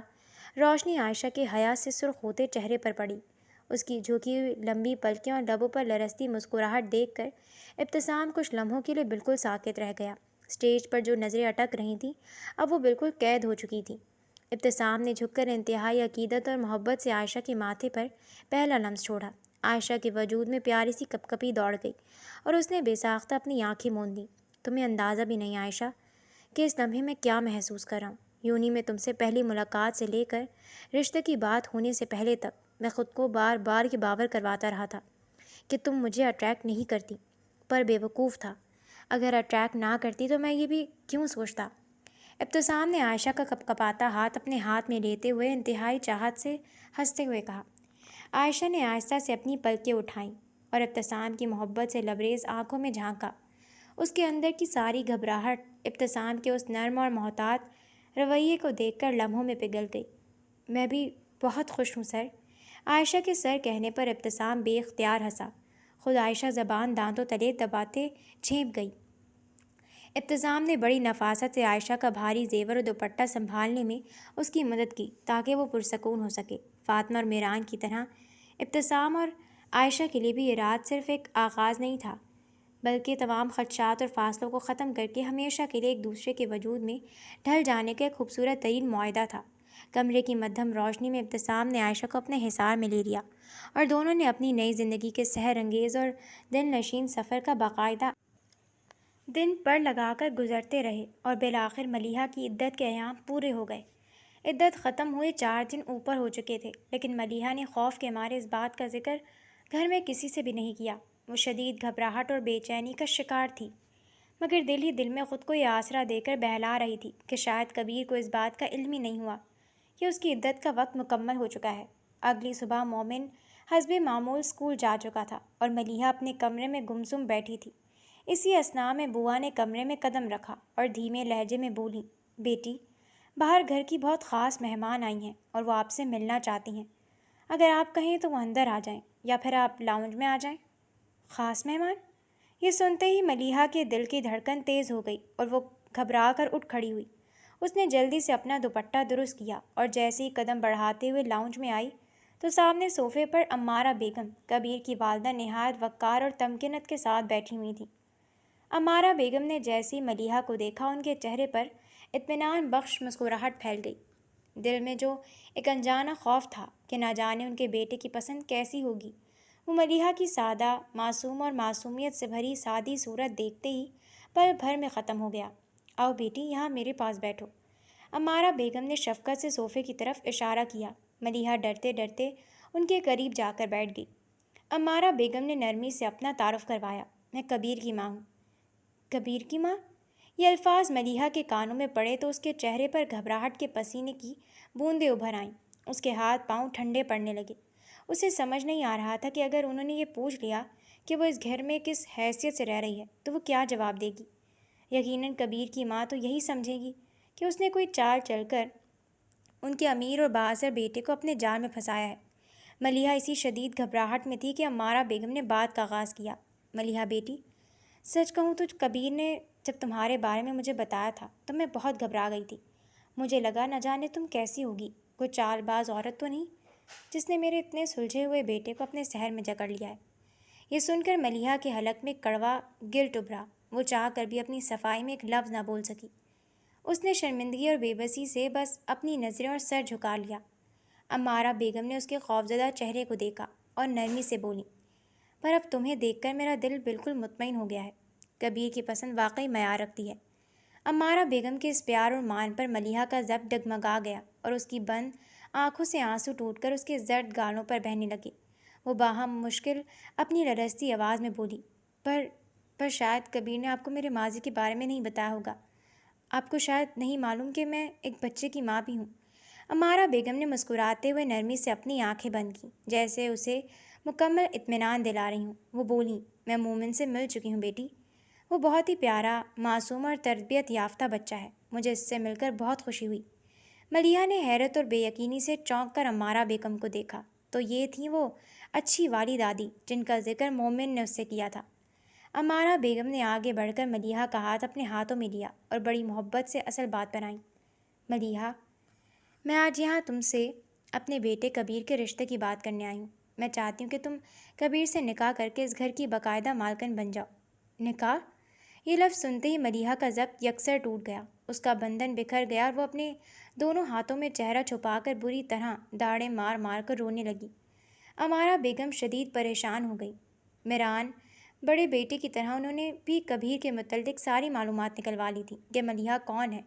روشنی عائشہ کے حیا سے سرخ ہوتے چہرے پر پڑی۔ اس کی جھکی ہوئی لمبی پلکیں اور لبوں پر لرزتی مسکراہٹ دیکھ کر ابتسام کچھ لمحوں کے لیے بالکل ساکت رہ گیا۔ اسٹیج پر جو نظریں اٹک رہی تھیں اب وہ بالکل قید ہو چکی تھیں۔ ابتسام نے جھک کر انتہائی عقیدت اور محبت سے عائشہ کے ماتھے پر پہلا لمس چھوڑا۔ عائشہ کے وجود میں پیاری سی کپکپی دوڑ گئی اور اس نے بے ساختہ اپنی آنکھیں موند لیں۔ تمہیں اندازہ بھی نہیں عائشہ کہ اس لمحے میں کیا محسوس کر رہا ہوں۔ یونی میں تم سے پہلی ملاقات سے لے کر رشتے کی بات ہونے سے پہلے تک میں خود کو بار بار یہ باور کرواتا رہا تھا کہ تم مجھے اٹریکٹ نہیں کرتی، پر بے وقوف تھا۔ اگر اٹریکٹ نہ کرتی تو میں یہ بھی کیوں سوچتا۔ ابتسام نے عائشہ کا کپکپاتا ہاتھ اپنے ہاتھ میں لیتے ہوئے انتہائی چاہت سے ہنستے ہوئے کہا۔ عائشہ نے آہستہ سے اپنی پلکیں اٹھائیں اور ابتسام کی محبت سے لبریز آنکھوں میں جھانکا۔ اس کے اندر کی ساری گھبراہٹ ابتسام کے اس نرم اور محتاط رویے کو دیکھ کر لمحوں میں پگھل گئی۔ میں بھی بہت خوش ہوں سر۔ عائشہ کے سر کہنے پر ابتسام بے اختیار ہنسا۔ خود عائشہ زبان دانتوں تلے دباتے جھینپ گئی۔ ابتسام نے بڑی نفاست سے عائشہ کا بھاری زیور اور دوپٹہ سنبھالنے میں اس کی مدد کی تاکہ وہ پرسکون ہو سکے۔ فاطمہ اور میران کی طرح ابتسام اور عائشہ کے لیے بھی یہ رات صرف ایک آغاز نہیں تھا، بلکہ تمام خدشات اور فاصلوں کو ختم کر کے ہمیشہ کے لیے ایک دوسرے کے وجود میں ڈھل جانے کا ایک خوبصورت ترین معاہدہ تھا۔ کمرے کی مدھم روشنی میں ابتسام نے عائشہ کو اپنے حصار میں لے لیا اور دونوں نے اپنی نئی زندگی کے سحر انگیز اور دل نشین سفر کا باقاعدہ دن پر لگا کر گزرتے رہے اور بالآخر ملیحہ کی عدت کے ایام پورے ہو گئے۔ عدت ختم ہوئے 4 دن اوپر ہو چکے تھے، لیکن ملیحہ نے خوف کے مارے اس بات کا ذکر گھر میں کسی سے بھی نہیں کیا۔ وہ شدید گھبراہٹ اور بے چینی کا شکار تھی، مگر دل ہی دل میں خود کو یہ آسرا دے کر بہلا رہی تھی کہ شاید کبیر کو اس بات کا علم ہی نہیں ہوا کہ اس کی عدت کا وقت مکمل ہو چکا ہے۔ اگلی صبح مومن حسب معمول اسکول جا چکا تھا اور ملیحہ اپنے کمرے میں گمسم بیٹھی تھی۔ اسی اثناء میں بوا نے کمرے میں قدم رکھا اور دھیمے لہجے میں بولی، بیٹی، باہر گھر کی بہت خاص مہمان آئی ہیں اور وہ آپ سے ملنا چاہتی ہیں۔ اگر آپ کہیں تو وہ اندر آ جائیں یا پھر آپ لاؤنج میں آ جائیں۔ خاص مہمان؟ یہ سنتے ہی ملیحہ کے دل کی دھڑکن تیز ہو گئی اور وہ گھبرا کر اٹھ کھڑی ہوئی۔ اس نے جلدی سے اپنا دوپٹہ درست کیا اور جیسے ہی قدم بڑھاتے ہوئے لاؤنج میں آئی تو سامنے صوفے پر عمارہ بیگم، کبیر کی والدہ، نہایت وقار اور تمکنت کے ساتھ بیٹھی ہوئی تھیں۔ عمارہ بیگم نے جیسے ہی ملیحہ کو دیکھا ان کے چہرے پر اطمینان بخش مسکراہٹ پھیل گئی۔ دل میں جو ایک انجانا خوف تھا کہ نہ جانے ان کے بیٹے کی پسند کیسی ہوگی، وہ ملیحہ کی سادہ، معصوم اور معصومیت سے بھری سادی صورت دیکھتے ہی پل بھر میں ختم ہو گیا۔ آؤ بیٹی، یہاں میرے پاس بیٹھو۔ عمارہ بیگم نے شفقت سے صوفے کی طرف اشارہ کیا۔ ملیحہ ڈرتے ڈرتے ان کے قریب جا کر بیٹھ گئی۔ عمارہ بیگم نے نرمی سے اپنا تعارف کروایا، میں کبیر کی ماں ہوں۔ کبیر کی ماں؟ یہ الفاظ ملیحہ کے کانوں میں پڑے تو اس کے چہرے پر گھبراہٹ کے پسینے کی بوندیں ابھر آئیں۔ اس کے ہاتھ پاؤں ٹھنڈے پڑنے لگے۔ اسے سمجھ نہیں آ رہا تھا کہ اگر انہوں نے یہ پوچھ لیا کہ وہ اس گھر میں کس حیثیت سے رہ رہی ہے تو وہ کیا جواب دے گی۔ یقیناً کبیر کی ماں تو یہی سمجھے گی کہ اس نے کوئی چال چل کر ان کے امیر اور بااثر بیٹے کو اپنے جال میں پھنسایا ہے۔ ملیحہ اسی شدید گھبراہٹ میں تھی کہ عمارہ بیگم نے بات کا آغاز کیا۔ ملیحہ بیٹی، سچ کہوں تو کبیر نے جب تمہارے بارے میں مجھے بتایا تھا تو میں بہت گھبرا گئی تھی۔ مجھے لگا نہ جانے تم کیسی ہوگی، کوئی چال باز عورت تو نہیں جس نے میرے اتنے سلجھے ہوئے بیٹے کو اپنے سحر میں جکڑ لیا ہے۔ یہ سن کر ملیحہ کے حلق میں کڑوا گلٹ ابھرا۔ وہ چاہ کر بھی اپنی صفائی میں ایک لفظ نہ بول سکی۔ اس نے شرمندگی اور بے بسی سے بس اپنی نظریں اور سر جھکا لیا۔ عمارہ بیگم نے اس کے خوفزدہ چہرے کو دیکھا اور نرمی سے بولی، پر اب تمہیں دیکھ کر میرا دل بالکل مطمئن ہو گیا ہے۔ کبیر کی پسند واقعی معیار رکھتی ہے۔ عمارہ بیگم کے اس پیار اور مان پر ملیحہ کا ضبط ڈگمگا گیا اور اس کی بند آنکھوں سے آنسو ٹوٹ کر اس کے زرد گالوں پر بہنے لگے۔ وہ باہم مشکل اپنی لرزتی آواز میں بولی، پر شاید کبیر نے آپ کو میرے ماضی کے بارے میں نہیں بتایا ہوگا۔ آپ کو شاید نہیں معلوم کہ میں ایک بچے کی ماں بھی ہوں۔ امارہ بیگم نے مسکراتے ہوئے نرمی سے اپنی آنکھیں بند کیں، جیسے اسے مکمل اطمینان دلا رہی ہوں۔ وہ بولیں، میں مومن سے مل چکی ہوں بیٹی۔ وہ بہت ہی پیارا، معصوم اور تربیت یافتہ بچہ ہے۔ مجھے اس سے مل کر بہت خوشی ہوئی۔ ملیحہ نے حیرت اور بے یقینی سے چونک کر امارہ بیگم کو دیکھا تو یہ تھیں وہ اچھی والی دادی جن کا ذکر مومن نے اس سے کیا تھا۔ امارہ بیگم نے آگے بڑھ کر ملیحہ کا ہاتھ اپنے ہاتھوں میں لیا اور بڑی محبت سے اصل بات پر آئیں۔ ملیحہ، میں آج یہاں تم سے اپنے بیٹے کبیر کے رشتے کی بات کرنے آئی ہوں۔ میں چاہتی ہوں کہ تم کبیر سے نکاح کر کے اس گھر کی باقاعدہ مالکن بن جاؤ۔ نکاح؟ یہ لفظ سنتے ہی ملیحہ کا ضبط یکسر ٹوٹ گیا، اس کا بندھن بکھر گیا اور وہ اپنے دونوں ہاتھوں میں چہرہ چھپا کر بری طرح داڑیں مار مار کر رونے لگی۔ امارہ بیگم شدید پریشان ہو گئی۔ میران بڑے بیٹے کی طرح انہوں نے بھی کبیر کے متعلق ساری معلومات نکلوا لی تھی کہ ملیحہ کون ہے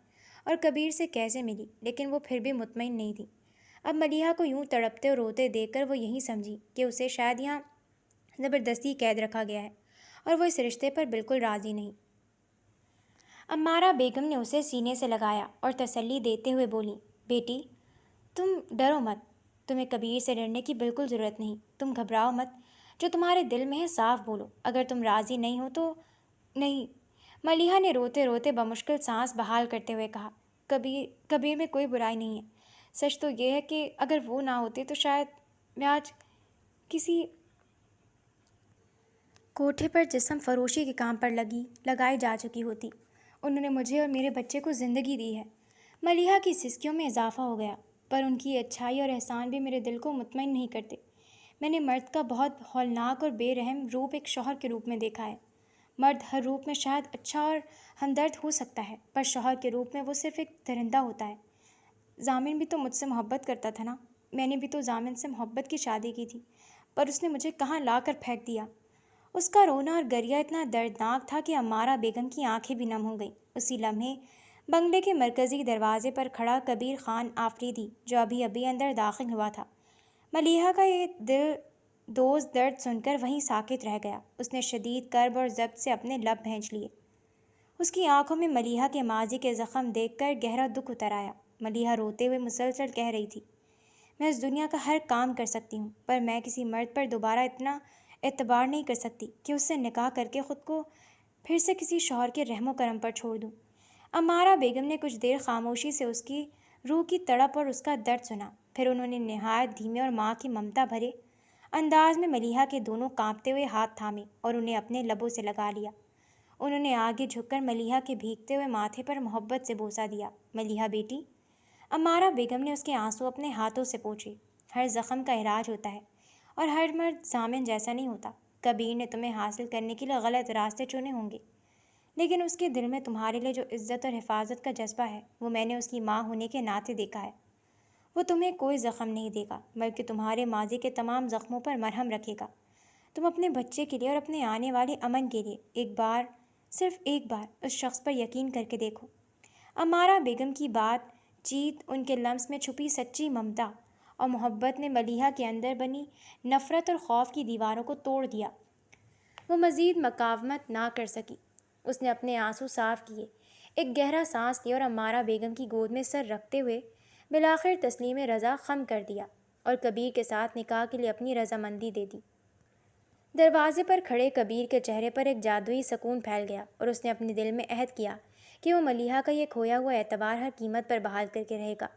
اور کبیر سے کیسے ملی، لیکن وہ پھر بھی مطمئن نہیں تھی۔ اب ملیحہ کو یوں تڑپتے اور روتے دیکھ کر وہ یہی سمجھی کہ اسے شاید یہاں زبردستی قید رکھا گیا ہے اور وہ اس رشتے پر بالکل راضی نہیں۔ امارہ بیگم نے اسے سینے سے لگایا اور تسلی دیتے ہوئے بولی، بیٹی تم ڈرو مت، تمہیں کبیر سے ڈرنے کی بالکل ضرورت نہیں، تم گھبراؤ مت، جو تمہارے دل میں ہے صاف بولو، اگر تم راضی نہیں ہو تو نہیں۔ ملیحہ نے روتے روتے بمشکل سانس بحال کرتے ہوئے کہا، کبیر میں کوئی برائی نہیں ہے، سچ تو یہ ہے کہ اگر وہ نہ ہوتے تو شاید میں آج کسی کوٹھے پر جسم فروشی کے کام پر لگائی جا چکی ہوتی۔ انہوں نے مجھے اور میرے بچے کو زندگی دی ہے۔ ملیحہ کی سسکیوں میں اضافہ ہو گیا، پر ان کی اچھائی اور احسان بھی میرے دل کو مطمئن نہیں کرتے۔ میں نے مرد کا بہت ہولناک اور بے رحم روپ ایک شوہر کے روپ میں دیکھا ہے۔ مرد ہر روپ میں شاید اچھا اور ہمدرد ہو سکتا ہے، پر شوہر کے روپ میں وہ صرف ایک درندہ ہوتا ہے۔ ضامن بھی تو مجھ سے محبت کرتا تھا نا، میں نے بھی تو ضامن سے محبت کی شادی کی تھی، پر اس نے مجھے کہاں لا کر پھینک دیا۔ اس کا رونا اور گریہ اتنا دردناک تھا کہ امارہ بیگم کی آنکھیں بھی نم ہو گئیں۔ اسی لمحے بنگلے کے مرکزی دروازے پر کھڑا کبیر خان آفریدی، جو ابھی ابھی اندر داخل ہوا تھا، ملیحہ کا یہ دل دوز درد سن کر وہیں ساکت رہ گیا۔ اس نے شدید کرب اور ضبط سے اپنے لب بھینچ لیے۔ اس کی آنکھوں میں ملیحہ کے ماضی کے زخم دیکھ کر گہرا دکھ اتر آیا۔ ملیحہ روتے ہوئے مسلسل کہہ رہی تھی، میں اس دنیا کا ہر کام کر سکتی ہوں، پر میں کسی مرد پر دوبارہ اتنا اعتبار نہیں کر سکتی کہ اس سے نکاح کر کے خود کو پھر سے کسی شوہر کے رحم و کرم پر چھوڑ دوں۔ امارہ بیگم نے کچھ دیر خاموشی سے اس کی روح کی تڑپ اور اس کا درد سنا، پھر انہوں نے نہایت دھیمے اور ماں کی ممتا بھرے انداز میں ملیحہ کے دونوں کانپتے ہوئے ہاتھ تھامے اور انہیں اپنے لبوں سے لگا لیا۔ انہوں نے آگے جھک کر ملیحہ کے بھیگتے ہوئے ماتھے پر محبت سے بوسہ دیا۔ ملیحہ بیٹی۔ امارہ بیگم نے اس کے آنسو اپنے ہاتھوں سے پوچھے۔ ہر زخم کا علاج ہوتا ہے اور ہر مرد ضامن جیسا نہیں ہوتا۔ کبیر نے تمہیں حاصل کرنے کے لیے غلط راستے چنے ہوں گے، لیکن اس کے دل میں تمہارے لیے جو عزت اور حفاظت کا جذبہ ہے وہ میں نے اس کی ماں ہونے کے ناطے دیکھا ہے۔ وہ تمہیں کوئی زخم نہیں دے گا، بلکہ تمہارے ماضی کے تمام زخموں پر مرہم رکھے گا۔ تم اپنے بچے کے لیے اور اپنے آنے والے امن کے لیے ایک بار، صرف ایک بار اس شخص پر یقین کر کے دیکھو۔ امارہ بیگم کی بات چیت، ان کے لمس میں چھپی سچی ممتا اور محبت نے ملیحہ کے اندر بنی نفرت اور خوف کی دیواروں کو توڑ دیا۔ وہ مزید مقاومت نہ کر سکی۔ اس نے اپنے آنسو صاف کیے، ایک گہرا سانس لیا اور امارہ بیگم کی گود میں سر رکھتے ہوئے بالآخر تسلیم رضا خم کر دیا اور کبیر کے ساتھ نکاح کے لیے اپنی رضامندی دے دی۔ دروازے پر کھڑے کبیر کے چہرے پر ایک جادوئی سکون پھیل گیا اور اس نے اپنے دل میں عہد کیا کہ وہ ملیحہ کا یہ کھویا ہوا اعتبار ہر قیمت پر بحال کر کے رہے گا۔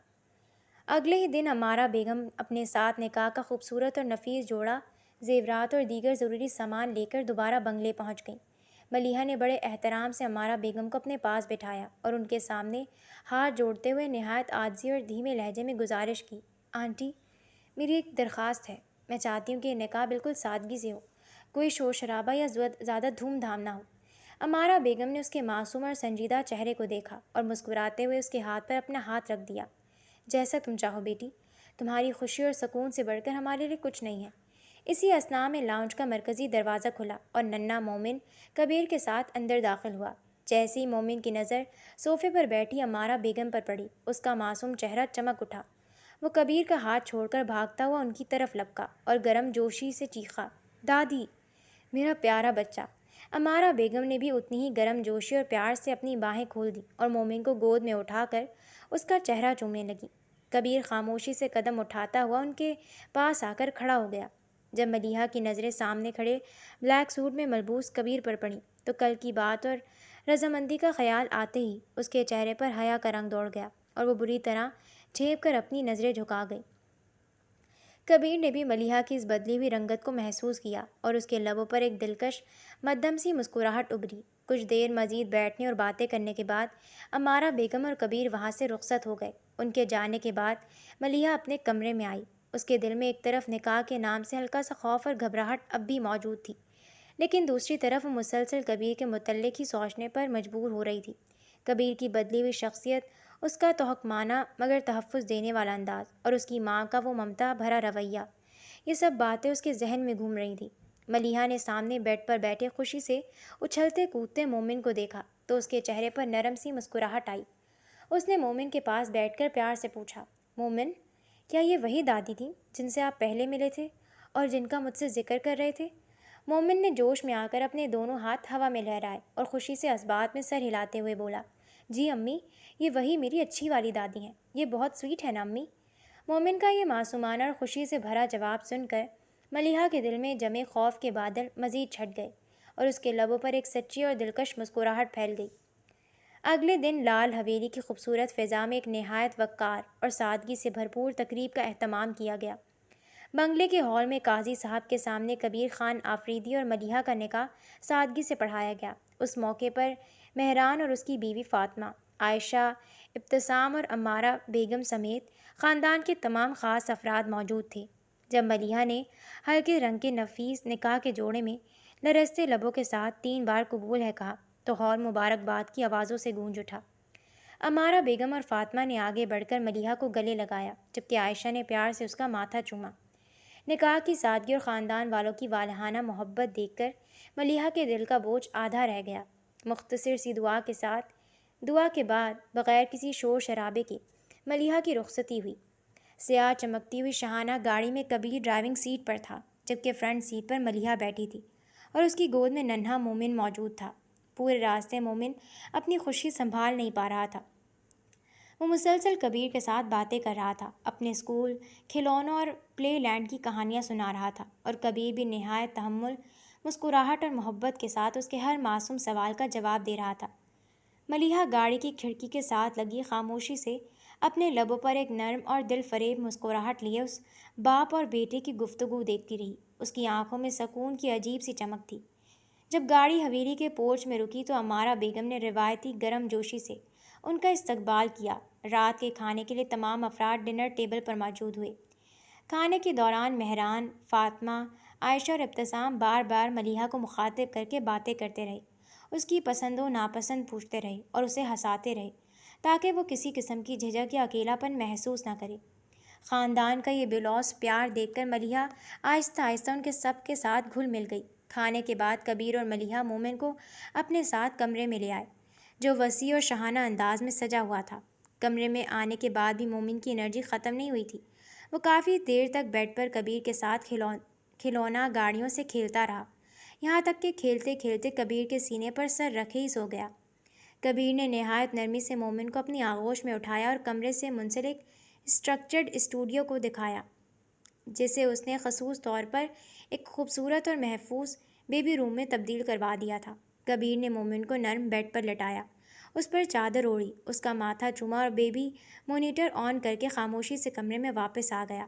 اگلے ہی دن امارہ بیگم اپنے ساتھ نکاح کا خوبصورت اور نفیس جوڑا زیورات اور دیگر ضروری سامان لے کر دوبارہ بنگلے پہنچ گئیں۔ ملیحہ نے بڑے احترام سے امارہ بیگم کو اپنے پاس بٹھایا اور ان کے سامنے ہاتھ جوڑتے ہوئے نہایت عاجزی اور دھیمے لہجے میں گزارش کی، آنٹی، میری ایک درخواست ہے۔ میں چاہتی ہوں کہ یہ نکاح بالکل سادگی سے ہو، کوئی شور شرابہ یا زیادہ دھوم دھام نہ ہو۔ امارہ بیگم نے اس کے معصوم اور سنجیدہ چہرے کو دیکھا اور مسکراتے ہوئے اس کے ہاتھ پر اپنا ہاتھ رکھ دیا۔ جیسا تم چاہو بیٹی، تمہاری خوشی اور سکون سے بڑھ کر ہمارے لیے کچھ نہیں ہے۔ اسی اثناء میں لاؤنج کا مرکزی دروازہ کھلا اور ننھا مومن کبیر کے ساتھ اندر داخل ہوا۔ جیسے ہی مومن کی نظر صوفے پر بیٹھی امارہ بیگم پر پڑی، اس کا معصوم چہرہ چمک اٹھا۔ وہ کبیر کا ہاتھ چھوڑ کر بھاگتا ہوا ان کی طرف لپکا اور گرم جوشی سے چیخا، دادی، میرا پیارا بچہ۔ امارہ بیگم نے بھی اتنی ہی گرم جوشی اور پیار سے اپنی باہیں کھول دیں اور مومن کو گود میں اٹھا کر اس کا چہرہ چومنے لگی۔ کبیر خاموشی سے قدم اٹھاتا ہوا ان کے پاس آ کر کھڑا ہو گیا۔ جب ملیحہ کی نظریں سامنے کھڑے بلیک سوٹ میں ملبوس کبیر پر پڑیں تو کل کی بات اور رضامندی کا خیال آتے ہی اس کے چہرے پر حیا کا رنگ دوڑ گیا اور وہ بری طرح جھیپ کر اپنی نظریں جھکا گئی۔ کبیر نے بھی ملیحہ کی اس بدلی ہوئی رنگت کو محسوس کیا اور اس کے لبوں پر ایک دلکش مدھم سی مسکراہٹ ابھری۔ کچھ دیر مزید بیٹھنے اور باتیں کرنے کے بعد امارہ بیگم اور کبیر وہاں سے رخصت ہو گئے۔ ان کے جانے کے بعد ملیحہ اپنے کمرے میں آئی۔ اس کے دل میں ایک طرف نکاح کے نام سے ہلکا سا خوف اور گھبراہٹ اب بھی موجود تھی، لیکن دوسری طرف وہ مسلسل کبیر کے متعلق ہی سوچنے پر مجبور ہو رہی تھی۔ کبیر کی بدلی ہوئی شخصیت، اس کا توہمانہ مگر تحفظ دینے والا انداز اور اس کی ماں کا وہ ممتا بھرا رویہ، یہ سب باتیں اس کے ذہن میں گھوم رہی تھیں۔ ملیحہ نے سامنے بیڈ پر بیٹھے خوشی سے اچھلتے کودتے مومن کو دیکھا تو اس کے چہرے پر نرم سی مسکراہٹ آئی۔ اس نے مومن کے پاس بیٹھ کر پیار سے پوچھا، مومن، کیا یہ وہی دادی تھیں جن سے آپ پہلے ملے تھے اور جن کا مجھ سے ذکر کر رہے تھے؟ مومن نے جوش میں آ کر اپنے دونوں ہاتھ ہوا میں لہرائے اور خوشی سے اسبات میں سر ہلاتے ہوئے بولا، جی امی، یہ وہی میری اچھی والی دادی ہیں۔ یہ بہت سویٹ ہے نا امی؟ مومن کا یہ معصومانہ اور خوشی سے بھرا جواب سن کر ملیحہ کے دل میں جمے خوف کے بادل مزید چھٹ گئے اور اس کے لبوں پر ایک سچی اور دلکش مسکراہٹ پھیل گئی۔ اگلے دن لال حویلی کی خوبصورت فضا میں ایک نہایت وقار اور سادگی سے بھرپور تقریب کا اہتمام کیا گیا۔ بنگلے کے ہال میں قاضی صاحب کے سامنے کبیر خان آفریدی اور ملیحہ کا نکاح سادگی سے پڑھایا گیا۔ اس موقع پر مہران اور اس کی بیوی فاطمہ، عائشہ، ابتسام اور امارہ بیگم سمیت خاندان کے تمام خاص افراد موجود تھے۔ جب ملیحہ نے ہلکے رنگ کے نفیس نکاح کے جوڑے میں لرزتے لبوں کے ساتھ 3 بار قبول ہے کہا تو ہال مبارکباد کی آوازوں سے گونج اٹھا۔ امارہ بیگم اور فاطمہ نے آگے بڑھ کر ملیحہ کو گلے لگایا جبکہ عائشہ نے پیار سے اس کا ماتھا چوما۔ نکاح کی سادگی اور خاندان والوں کی والہانہ محبت دیکھ کر ملیحہ کے دل کا بوجھ آدھا رہ گیا۔ مختصر سی دعا کے بعد بغیر کسی شور شرابے کے ملیحہ کی رخصتی ہوئی۔ سیاہ چمکتی ہوئی شاہانہ گاڑی میں کبیر ڈرائیونگ سیٹ پر تھا جبکہ فرنٹ سیٹ پر ملیحہ بیٹھی تھی اور اس کی گود میں ننھا مومن موجود تھا۔ پورے راستے مومن اپنی خوشی سنبھال نہیں پا رہا تھا۔ وہ مسلسل کبیر کے ساتھ باتیں کر رہا تھا، اپنے اسکول، کھلونوں اور پلے لینڈ کی کہانیاں سنا رہا تھا اور کبیر بھی نہایت تحمل، مسکراہٹ اور محبت کے ساتھ اس کے ہر معصوم سوال کا جواب دے رہا تھا۔ ملیحہ گاڑی کی کھڑکی کے ساتھ لگی خاموشی سے اپنے لبوں پر ایک نرم اور دل فریب مسکراہٹ لیے اس باپ اور بیٹے کی گفتگو دیکھتی رہی۔ اس کی آنکھوں میں سکون کی عجیب سی چمک تھی۔ جب گاڑی حویلی کے پورچ میں رکی تو امارہ بیگم نے روایتی گرم جوشی سے ان کا استقبال کیا۔ رات کے کھانے کے لیے تمام افراد ڈنر ٹیبل پر موجود ہوئے۔ کھانے کے دوران مہران، فاطمہ، عائشہ اور ابتسام بار بار ملیحہ کو مخاطب کر کے باتیں کرتے رہے، اس کی پسند و ناپسند پوچھتے رہے اور اسے ہنساتے رہے تاکہ وہ کسی قسم کی جھجک یا اکیلا پن محسوس نہ کرے۔ خاندان کا یہ بےلوث پیار دیکھ کر ملیحہ آہستہ آہستہ ان کے سب کے ساتھ گھل مل گئی۔ کھانے کے بعد کبیر اور ملیحہ مومن کو اپنے ساتھ کمرے میں لے آئے جو وسیع اور شاہانہ انداز میں سجا ہوا تھا۔ کمرے میں آنے کے بعد بھی مومن کی انرجی ختم نہیں ہوئی تھی۔ وہ کافی دیر تک بیڈ پر کبیر کے ساتھ کھلونا گاڑیوں سے کھیلتا رہا، یہاں تک کہ کھیلتے کھیلتے کبیر کے سینے پر سر رکھے ہی سو گیا۔ کبیر نے نہایت نرمی سے مومن کو اپنی آغوش میں اٹھایا اور کمرے سے منسلک اسٹرکچرڈ اسٹوڈیو کو دکھایا جسے اس نے خصوص طور پر ایک خوبصورت اور محفوظ بیبی روم میں تبدیل کروا دیا تھا۔ کبیر نے مومن کو نرم بیڈ پر لٹایا، اس پر چادر اوڑھی، اس کا ماتھا چوما اور بیبی مانیٹر آن کر کے خاموشی سے کمرے میں واپس آ گیا۔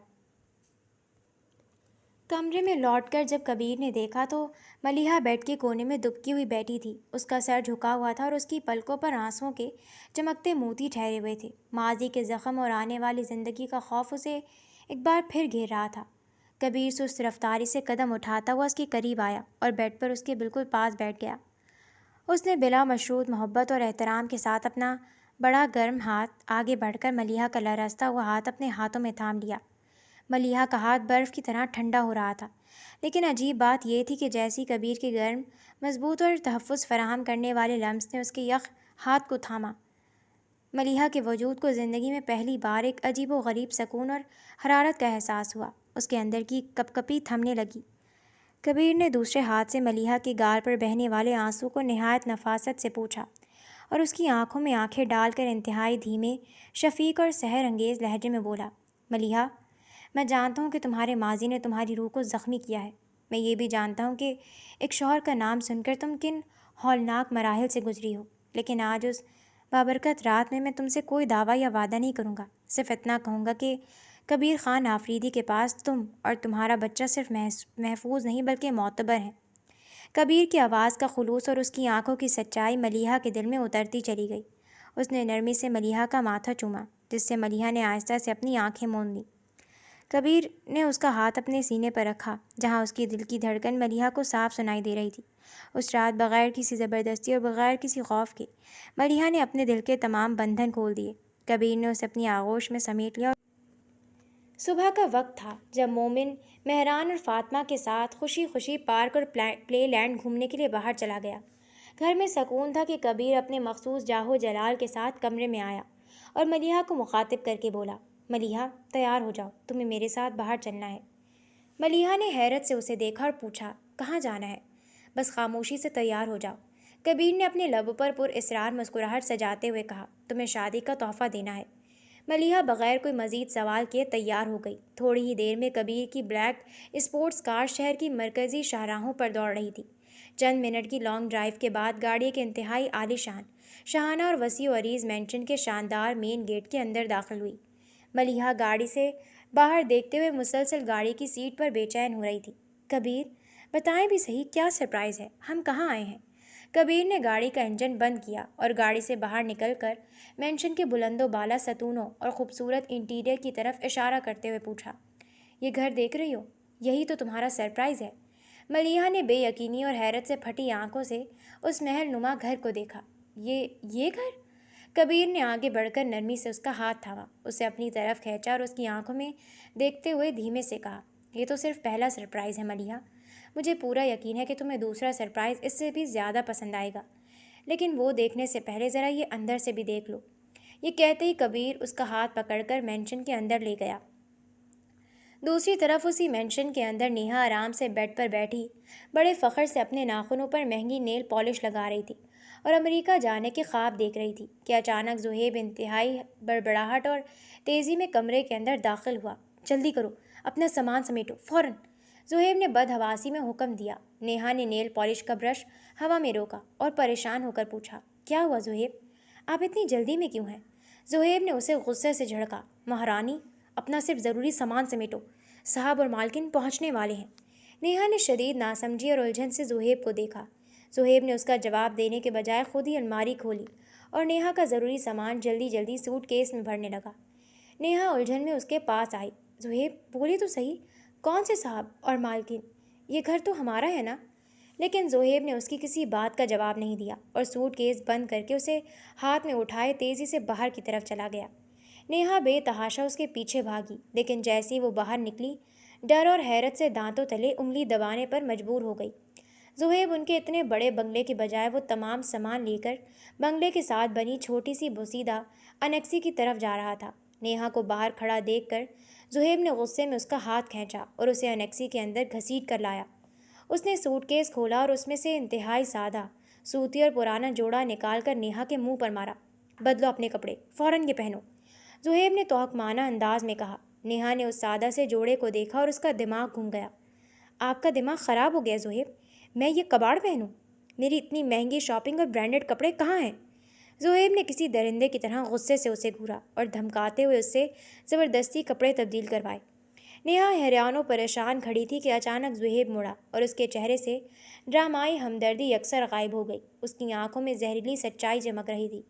کمرے میں لوٹ کر جب کبیر نے دیکھا تو ملیحہ بیڈ کے کونے میں دبکی ہوئی بیٹھی تھی۔ اس کا سر جھکا ہوا تھا اور اس کی پلکوں پر آنسوؤں کے چمکتے موتی ٹھہرے ہوئے تھے۔ ماضی کے زخم اور آنے والی زندگی کا خوف اسے ایک بار پھر گھیر رہا تھا۔ کبیر سست رفتاری سے قدم اٹھاتا ہوا اس کے قریب آیا اور بیڈ پر اس کے بالکل پاس بیٹھ گیا۔ اس نے بلا مشروط محبت اور احترام کے ساتھ اپنا بڑا گرم ہاتھ آگے بڑھ کر ملیحہ کا لرزتا ہوا ہاتھ اپنے ہاتھوں میں تھام لیا۔ ملیحہ کا ہاتھ برف کی طرح ٹھنڈا ہو رہا تھا، لیکن عجیب بات یہ تھی کہ جیسی کبیر کے گرم، مضبوط اور تحفظ فراہم کرنے والے لمس نے اس کے یخ ہاتھ کو تھاما، ملیحہ کے وجود کو زندگی میں پہلی بار ایک عجیب و غریب سکون اور حرارت کا احساس ہوا۔ اس کے اندر کی کپ کپی تھمنے لگی۔ کبیر نے دوسرے ہاتھ سے ملیحہ کے گال پر بہنے والے آنسو کو نہایت نفاست سے پوچھا، اور اس کی آنکھوں میں آنکھیں ڈال کر انتہائی دھیمے، شفیق اور سحر انگیز لہجے میں بولا، ملیحہ، میں جانتا ہوں کہ تمہارے ماضی نے تمہاری روح کو زخمی کیا ہے۔ میں یہ بھی جانتا ہوں کہ ایک شوہر کا نام سن کر تم کن ہولناک مراحل سے گزری ہو، لیکن آج اس بابرکت رات میں تم سے کوئی دعویٰ یا وعدہ نہیں کروں گا۔ صرف اتنا کہوں گا کہ کبیر خان آفریدی کے پاس تم اور تمہارا بچہ صرف محفوظ نہیں بلکہ معتبر ہیں۔ کبیر کی آواز کا خلوص اور اس کی آنکھوں کی سچائی ملیحہ کے دل میں اترتی چلی گئی۔ اس نے نرمی سے ملیحہ کا ماتھا چوما، جس سے ملیحہ نے آہستہ سے اپنی آنکھیں موند لیں۔ کبیر نے اس کا ہاتھ اپنے سینے پر رکھا، جہاں اس کی دل کی دھڑکن ملیحہ کو صاف سنائی دے رہی تھی۔ اس رات بغیر کسی زبردستی اور بغیر کسی خوف کے ملیحہ نے اپنے دل کے تمام بندھن کھول دیے۔ کبیر نے اسے اپنی آغوش میں سمیٹ لیا۔ صبح کا وقت تھا جب مومن مہران اور فاطمہ کے ساتھ خوشی خوشی پارک اور پلے لینڈ گھومنے کے لیے باہر چلا گیا۔ گھر میں سکون تھا کہ کبیر اپنے مخصوص جاہو جلال کے ساتھ کمرے میں آیا اور ملیحہ کو مخاطب کر کے بولا، ملیحہ، تیار ہو جاؤ، تمہیں میرے ساتھ باہر چلنا ہے۔ ملیحہ نے حیرت سے اسے دیکھا اور پوچھا، کہاں جانا ہے؟ بس خاموشی سے تیار ہو جاؤ۔ کبیر نے اپنے لب پر اسرار مسکراہٹ سجاتے ہوئے کہا، تمہیں شادی کا تحفہ دینا ہے۔ ملیحہ بغیر کوئی مزید سوال کیے تیار ہو گئی۔ تھوڑی ہی دیر میں کبیر کی بلیک اسپورٹس کار شہر کی مرکزی شاہراہوں پر دوڑ رہی تھی۔ چند منٹ کی لانگ ڈرائیو کے بعد گاڑی کے انتہائی عالی شان، شاہانہ اور وسیع و عریض مینشن کے شاندار مین گیٹ کے اندر داخل ہوئی۔ ملیحہ گاڑی سے باہر دیکھتے ہوئے مسلسل گاڑی کی سیٹ پر بے چین ہو رہی تھی۔ کبیر، بتائیں بھی صحیح، کیا سرپرائز ہے؟ ہم کہاں آئے ہیں؟ کبیر نے گاڑی کا انجن بند کیا اور گاڑی سے باہر نکل کر مینشن کے بلند و بالا ستونوں اور خوبصورت انٹیریئر کی طرف اشارہ کرتے ہوئے پوچھا، یہ گھر دیکھ رہی ہو؟ یہی تو تمہارا سرپرائز ہے۔ ملیحہ نے بے یقینی اور حیرت سے پھٹی آنکھوں سے اس محل نما گھر کو دیکھا۔ یہ گھر؟ کبیر نے آگے بڑھ کر نرمی سے اس کا ہاتھ تھاما، اسے اپنی طرف کھینچا اور اس کی آنکھوں میں دیکھتے ہوئے دھیمے سے کہا، یہ تو صرف پہلا سرپرائز ہے ملیحہ، مجھے پورا یقین ہے کہ تمہیں دوسرا سرپرائز اس سے بھی زیادہ پسند آئے گا، لیکن وہ دیکھنے سے پہلے ذرا یہ اندر سے بھی دیکھ لو۔ یہ کہتے ہی کبیر اس کا ہاتھ پکڑ کر مینشن کے اندر لے گیا۔ دوسری طرف اسی مینشن کے اندر نیہا آرام سے بیڈ پر بیٹھی بڑے فخر سے اپنے ناخنوں پر مہنگی نیل پالش لگا رہی تھی اور امریکہ جانے کے خواب دیکھ رہی تھی کہ اچانک زہیب انتہائی بڑبڑاہٹ اور تیزی میں کمرے کے اندر داخل ہوا۔ جلدی کرو، اپنا سامان سمیٹو، فوراً، زہیب نے بدحواسی میں حکم دیا۔ نیہا نے نیل پالش کا برش ہوا میں روکا اور پریشان ہو کر پوچھا، کیا ہوا زہیب؟ آپ اتنی جلدی میں کیوں ہیں؟ زہیب نے اسے غصے سے جھڑکا، مہارانی، اپنا صرف ضروری سامان سمیٹو، صاحب اور مالکن پہنچنے والے ہیں۔ نیہا نے شدید ناسمجھی اور الجھن سے زہیب کو دیکھا۔ زہیب نے اس کا جواب دینے کے بجائے خود ہی الماری کھولی اور نیہا کا ضروری سامان جلدی جلدی سوٹ کیس میں بھرنے لگا۔ نیہا الجھن میں اس کے پاس آئی، زہیب بولی تو صحیح، کون سے صاحب اور مالکن؟ یہ گھر تو ہمارا ہے نا؟ لیکن زہیب نے اس کی کسی بات کا جواب نہیں دیا اور سوٹ کیس بند کر کے اسے ہاتھ میں اٹھائے تیزی سے باہر کی طرف چلا گیا۔ نیہا بے تحاشا اس کے پیچھے بھاگی، لیکن جیسی وہ باہر نکلی، ڈر اور حیرت سے دانتوں تلے انگلی دبانے پر مجبور ہو گئی۔ زہیب ان کے اتنے بڑے بنگلے کے بجائے وہ تمام سامان لے کر بنگلے کے ساتھ بنی چھوٹی سی بوسیدہ انیکسی کی طرف جا رہا تھا۔ نیہا کو باہر کھڑا دیکھ کر زہیب نے غصے میں اس کا ہاتھ کھینچا اور اسے انیکسی کے اندر گھسیٹ کر لایا۔ اس نے سوٹ کیس کھولا اور اس میں سے انتہائی سادہ، سوتی اور پرانا جوڑا نکال کر نیہا کے منہ پر مارا، بدلو اپنے کپڑے، فوراً یہ پہنو، زہیب نے توہمانہ انداز میں کہا۔ نیہا نے اس سادہ سے جوڑے کو دیکھا اور اس کا دماغ گھوم گیا۔ آپ کا دماغ خراب ہو گیا زہیب، میں یہ کباڑ پہنوں؟ میری اتنی مہنگی شاپنگ اور برانڈڈ کپڑے کہاں ہیں؟ زہیب نے کسی درندے کی طرح غصے سے اسے گھورا اور دھمکاتے ہوئے اس سے زبردستی کپڑے تبدیل کروائے۔ نیہا حیران و پریشان کھڑی تھی کہ اچانک زہیب مڑا اور اس کے چہرے سے ڈرامائی ہمدردی یکسر غائب ہو گئی۔ اس کی آنکھوں میں زہریلی سچائی چمک رہی تھی۔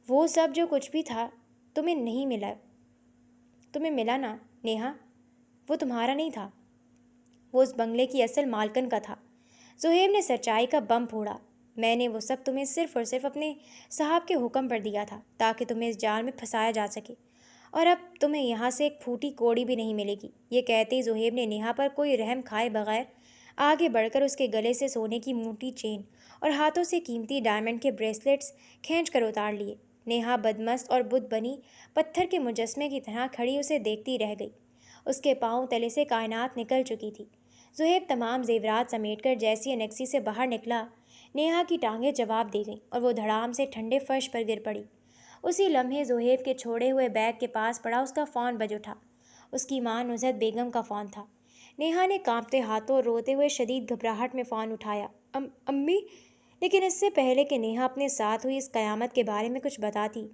وہ سب جو کچھ بھی تھا تمہیں نہیں ملا، تمہیں ملا نا نیہا، وہ تمہارا نہیں تھا، وہ اس بنگلے کی اصل مالکن کا تھا۔ زہیب نے سچائی کا بم پھوڑا، میں نے وہ سب تمہیں صرف اور صرف اپنے صاحب کے حکم پر دیا تھا تاکہ تمہیں اس جال میں پھنسایا جا سکے، اور اب تمہیں یہاں سے ایک پھوٹی کوڑی بھی نہیں ملے گی۔ یہ کہتے ہی زہیب نے نیہا پر کوئی رحم کھائے بغیر آگے بڑھ کر اس کے گلے سے سونے کی موٹی چین اور ہاتھوں سے قیمتی ڈائمنڈ کے بریسلیٹس کھینچ کر اتار لیے۔ نیہا بدمست اور بت بنی پتھر کے مجسمے کی طرح کھڑی اسے دیکھتی رہ گئی۔ اس کے پاؤں تلے سے کائنات نکل چکی تھی۔ زہیب تمام زیورات سمیٹ کر جیسی انیکسی سے باہر نکلا، نیہا کی ٹانگیں جواب دے گئیں اور وہ دھڑام سے ٹھنڈے فرش پر گر پڑی۔ اسی لمحے زہیب کے چھوڑے ہوئے بیگ کے پاس پڑا اس کا فون بج اٹھا۔ اس کی ماں نزہت بیگم کا فون تھا۔ نیہا نے کانپتے ہاتھوں اور روتے ہوئے شدید گھبراہٹ میں فون اٹھایا۔ امی؟ لیکن اس سے پہلے کہ نیہا اپنے ساتھ ہوئی اس قیامت کے بارے میں کچھ بتاتی،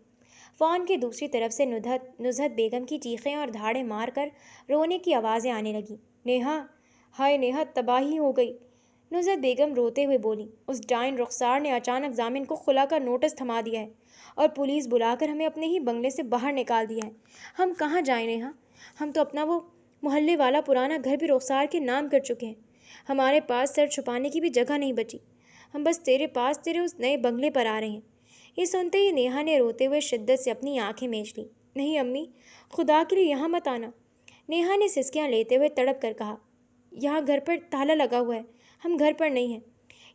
فون کی دوسری طرف سے نزہت بیگم کی چیخیں اور دھاڑے مار کر رونے کی آوازیں آنے لگیں۔ نیہا! ہائے نیہا، تباہی ہو گئی! نزہت بیگم روتے ہوئے بولی۔ اس ڈائن رخسار نے اچانک ضامن کو خلا کا نوٹس تھما دیا ہے اور پولیس بلا کر ہمیں اپنے ہی بنگلے سے باہر نکال دیا ہے۔ ہم کہاں جائیں نیہا؟ ہم تو اپنا وہ محلے والا پرانا گھر بھی رخسار کے نام کر چکے ہیں۔ ہمارے پاس سر چھپانے کی بھی جگہ نہیں بچی۔ ہم بس تیرے پاس تیرے اس نئے بنگلے پر آ رہے ہیں۔ یہ سنتے ہی نیہا نے روتے ہوئے شدت سے اپنی آنکھیں میچ لیں۔ نہیں امی، خدا کے لیے یہاں مت آنا، نیہا نے سسکیاں لیتے ہوئے تڑپ کر کہا۔ یہاں گھر پر تالا لگا ہوا ہے، ہم گھر پر نہیں ہیں۔